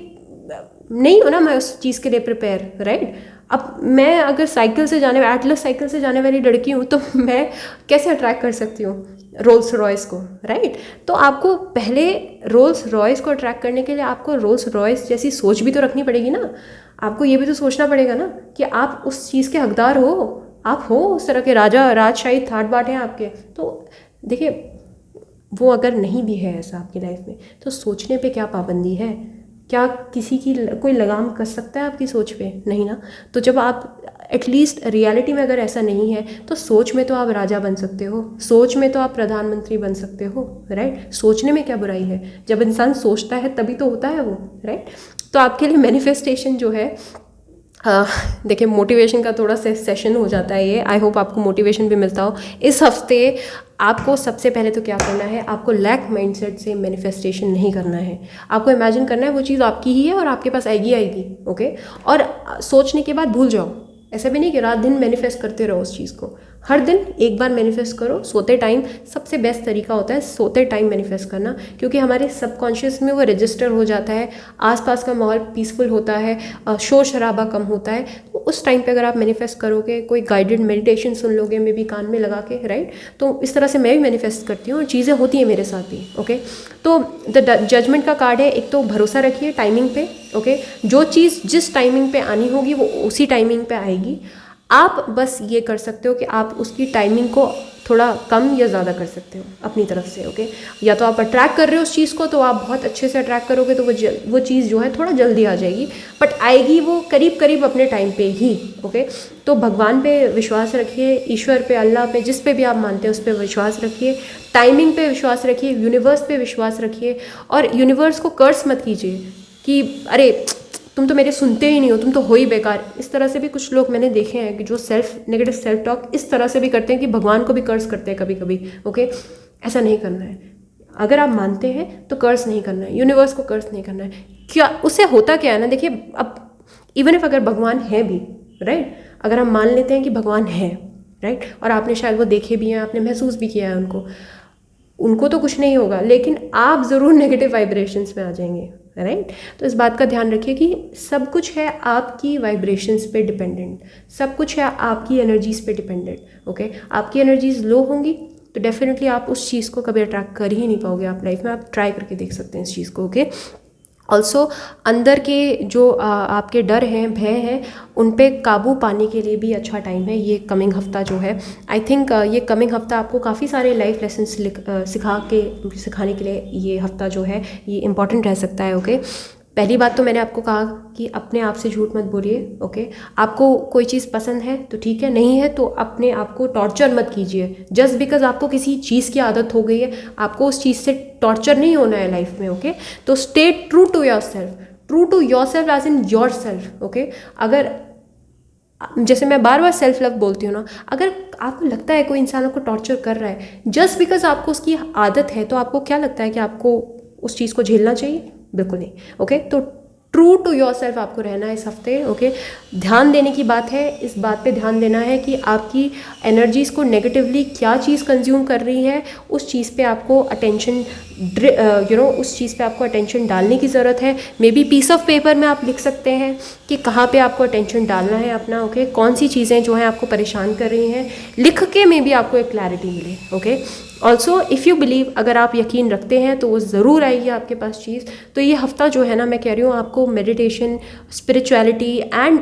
नहीं हो ना मैं उस चीज़ के लिए प्रिपेयर, राइट। अब मैं अगर एटलस साइकिल से जाने वाली लड़की हूँ तो मैं कैसे अट्रैक्ट कर सकती हूँ रोल्स रॉयस को, राइट। तो आपको पहले रोल्स रॉयस को अट्रैक्ट करने के लिए आपको रोल्स रॉयस जैसी सोच भी तो रखनी पड़ेगी ना। आपको ये भी तो सोचना पड़ेगा ना कि आप उस चीज़ के हकदार हो, आप हो उस तरह के राजशाही ठाट बाट हैं आपके। तो देखिए वो अगर नहीं भी है ऐसा आपकी लाइफ में तो सोचने पे क्या पाबंदी है? क्या किसी की कोई लगाम कस सकता है आपकी सोच पे? नहीं ना। तो जब आप एटलीस्ट रियलिटी में अगर ऐसा नहीं है तो सोच में तो आप राजा बन सकते हो, सोच में तो आप प्रधानमंत्री बन सकते हो, राइट। सोचने में क्या बुराई है? जब इंसान सोचता है तभी तो होता है वो, राइट। तो आपके लिए मैनिफेस्टेशन जो है, देखिए मोटिवेशन का थोड़ा सेशन हो जाता है ये, आई होप आपको मोटिवेशन भी मिलता हो। इस हफ्ते आपको सबसे पहले तो क्या करना है, आपको लैक माइंडसेट से मैनिफेस्टेशन नहीं करना है। आपको इमेजिन करना है वो चीज़ आपकी ही है और आपके पास आएगी, ओके। और सोचने के बाद भूल जाओ। ऐसा भी नहीं कि रात दिन मैनिफेस्ट करते रहो उस चीज़ को, हर दिन एक बार मैनिफेस्ट करो। सोते टाइम सबसे बेस्ट तरीका होता है सोते टाइम मैनिफेस्ट करना, क्योंकि हमारे सबकॉन्शियस में वो रजिस्टर हो जाता है, आसपास का माहौल पीसफुल होता है, शोर शराबा कम होता है। तो उस टाइम पे अगर आप मैनिफेस्ट करोगे, कोई गाइडेड मेडिटेशन सुन लोगे मे बी कान में लगा के, राइट। तो इस तरह से मैं भी मैनिफेस्ट करती हूँ और चीज़ें होती हैं मेरे साथ भी, ओके। तो द जजमेंट का कार्ड है, एक तो भरोसा रखिए टाइमिंग पे, ओके। जो चीज़ जिस टाइमिंग पे आनी होगी वो उसी टाइमिंग पे आएगी। आप बस ये कर सकते हो कि आप उसकी टाइमिंग को थोड़ा कम या ज़्यादा कर सकते हो अपनी तरफ से, ओके। या तो आप अट्रैक्ट कर रहे हो उस चीज़ को, तो आप बहुत अच्छे से अट्रैक्ट करोगे तो वो चीज़ जो है थोड़ा जल्दी आ जाएगी, बट आएगी वो करीब करीब अपने टाइम पे ही, ओके। तो भगवान पे विश्वास रखिए, ईश्वर पे, अल्लाह पे, जिस पे भी आप मानते हैं उस पर विश्वास रखिए, टाइमिंग पे विश्वास रखिए, यूनिवर्स पे विश्वास रखिए, और यूनिवर्स को कर्स मत कीजिए कि अरे तुम तो मेरे सुनते ही नहीं हो, तुम तो हो ही बेकार। इस तरह से भी कुछ लोग मैंने देखे हैं कि जो नेगेटिव सेल्फ टॉक इस तरह से भी करते हैं कि भगवान को भी कर्स करते हैं कभी कभी, ओके। ऐसा नहीं करना है। अगर आप मानते हैं तो कर्स नहीं करना है, यूनिवर्स को कर्स नहीं करना है। क्या उससे होता क्या है ना, देखिए अब इवन इफ अगर भगवान है भी, राइट, अगर हम मान लेते हैं कि भगवान है, राइट, और आपने शायद वो देखे भी हैं, आपने महसूस भी किया है उनको तो कुछ नहीं होगा, लेकिन आप ज़रूर नेगेटिव वाइब्रेशंस में आ जाएंगे, राइट। तो इस बात का ध्यान रखिए कि सब कुछ है आपकी वाइब्रेशंस पे डिपेंडेंट, सब कुछ है आपकी एनर्जीज़ पे डिपेंडेंट, ओके। आपकी एनर्जीज लो होंगी तो डेफिनेटली आप उस चीज़ को कभी अट्रैक्ट कर ही नहीं पाओगे आप लाइफ में। आप ट्राई करके देख सकते हैं इस चीज़ को, ओके। ऑल्सो अंदर के जो आपके डर हैं, भय हैं, उन पे काबू पाने के लिए भी अच्छा टाइम है ये कमिंग हफ्ता जो है। आई थिंक ये कमिंग हफ्ता आपको काफ़ी सारे लाइफ लेसन्स सिखाने के लिए ये हफ्ता जो है ये इम्पॉर्टेंट रह सकता है, ओके। पहली बात तो मैंने आपको कहा कि अपने आप से झूठ मत बोलिए, ओके। आपको कोई चीज़ पसंद है तो ठीक है, नहीं है तो अपने आप को टॉर्चर मत कीजिए। जस्ट बिकॉज आपको किसी चीज़ की आदत हो गई है, आपको उस चीज़ से टॉर्चर नहीं होना है लाइफ में, ओके। तो stay true to yourself, true to yourself as in yourself, okay. अगर जैसे मैं बार बार सेल्फ लव बोलती हूँ ना, अगर आपको लगता है कोई इंसान आपको टॉर्चर कर रहा है जस्ट बिकॉज आपको उसकी आदत है, तो आपको क्या लगता है कि आपको उस चीज़ को झेलना चाहिए? बिल्कुल नहीं, ओके। तो ट्रू टू योर सेल्फ आपको रहना है इस हफ्ते, ओके। ध्यान देने की बात है, इस बात पे ध्यान देना है कि आपकी एनर्जीज़ को नेगेटिवली क्या चीज़ कंज्यूम कर रही है, उस चीज़ पे आपको अटेंशन उस चीज़ पे आपको अटेंशन डालने की ज़रूरत है। Maybe piece of paper में आप लिख सकते हैं कि कहाँ पे आपको अटेंशन डालना है अपना, ओके। कौन सी चीज़ें जो हैं आपको परेशान कर रही हैं, लिख के मे बी आपको एक क्लैरिटी मिले, okay. Also if you believe, अगर आप यकीन रखते हैं तो वो ज़रूर आएगी आपके पास चीज़। तो ये हफ्ता जो है ना, मैं कह रही हूँ आपको meditation, spirituality and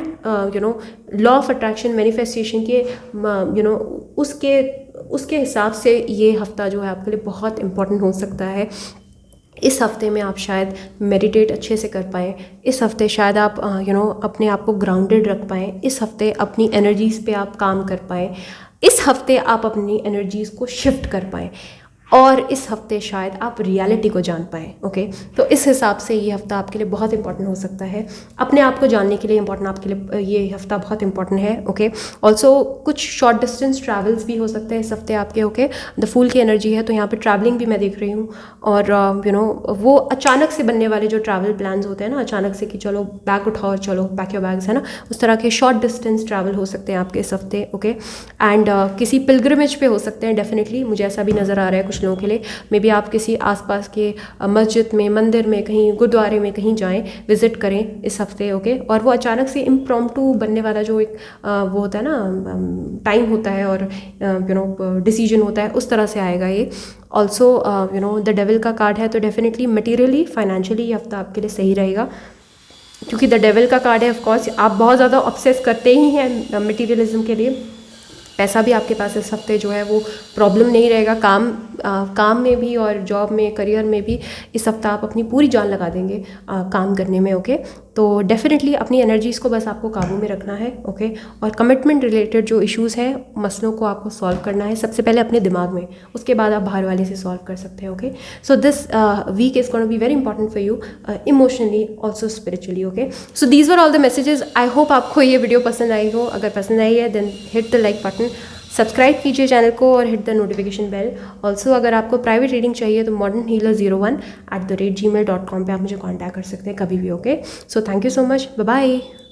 law of attraction, manifestation के उसके हिसाब से ये हफ्ता जो है आपके लिए बहुत इम्पोर्टेंट हो सकता है। इस हफ्ते में आप शायद मेडिटेट अच्छे से कर पाएँ, इस हफ्ते शायद आप अपने आप को ग्राउंडेड रख पाएँ, इस हफ्ते अपनी एनर्जीज़ पे आप काम कर पाएँ, इस हफ्ते आप अपनी एनर्जीज़ को शिफ्ट कर पाएँ, और इस हफ्ते शायद आप रियलिटी को जान पाएँ, ओके। तो इस हिसाब से ये हफ्ता आपके लिए बहुत इंपॉर्टेंट हो सकता है। अपने आप को जानने के लिए इम्पॉर्टेंट, आपके लिए ये हफ्ता बहुत इंपॉर्टेंट है, ओके। ऑल्सो कुछ शॉर्ट डिस्टेंस ट्रैवल्स भी हो सकते हैं इस हफ्ते आपके, ओके। द फूल की एनर्जी है तो यहाँ पे ट्रैवलिंग भी मैं देख रही हूँ, और वो अचानक से बनने वाले जो ट्रैवल प्लान्स होते हैं ना, अचानक से कि चलो बैग उठाओ और चलो, पैक योर बैग्स, है ना, उस तरह के शॉर्ट डिस्टेंस ट्रैवल हो सकते हैं आपके इस हफ्ते, ओके। एंड किसी पिलग्रिमेज पे हो सकते हैं डेफिनेटली, मुझे ऐसा भी नज़र आ रहा है कुछ लोगों के लिए। मे बी आप किसी आसपास के मस्जिद में, मंदिर में, कहीं गुरुद्वारे में कहीं जाएं, विजिट करें इस हफ्ते, ओके। और वो अचानक से इम्प्रॉम्प्टू बनने वाला जो एक वो होता है ना, टाइम होता है और डिसीजन होता है, उस तरह से आएगा ये। ऑल्सो द डेविल का कार्ड है, तो डेफिनेटली मटीरियली, फाइनेंशियली ये हफ्ता आपके लिए सही रहेगा, क्योंकि द डेविल का कार्ड है। ऑफकोर्स आप बहुत ज़्यादा ऑब्सेस करते ही हैं मटीरियलिज्म के लिए। पैसा भी आपके पास इस हफ्ते जो है वो प्रॉब्लम नहीं रहेगा, काम में भी और जॉब में, करियर में भी इस हफ्ता आप अपनी पूरी जान लगा देंगे काम करने में, ओके। तो डेफिनेटली अपनी एनर्जीज़ को बस आपको काबू में रखना है, ओके। और कमिटमेंट रिलेटेड जो इश्यूज़ हैं, मसलों को आपको सॉल्व करना है सबसे पहले अपने दिमाग में, उसके बाद आप बाहर वाले से सॉल्व कर सकते हैं, okay. So this week is gonna be very important for you emotionally, also spiritually, okay. So these were all the messages. I hope आपको ये वीडियो पसंद आई हो। अगर पसंद आई है then hit the like button, subscribe कीजिए चैनल को और hit the notification bell. Also अगर आपको प्राइवेट रीडिंग चाहिए तो modernhealer01@gmail.com पे आप मुझे कांटेक्ट कर सकते हैं कभी भी, okay. So thank you so much, bye bye.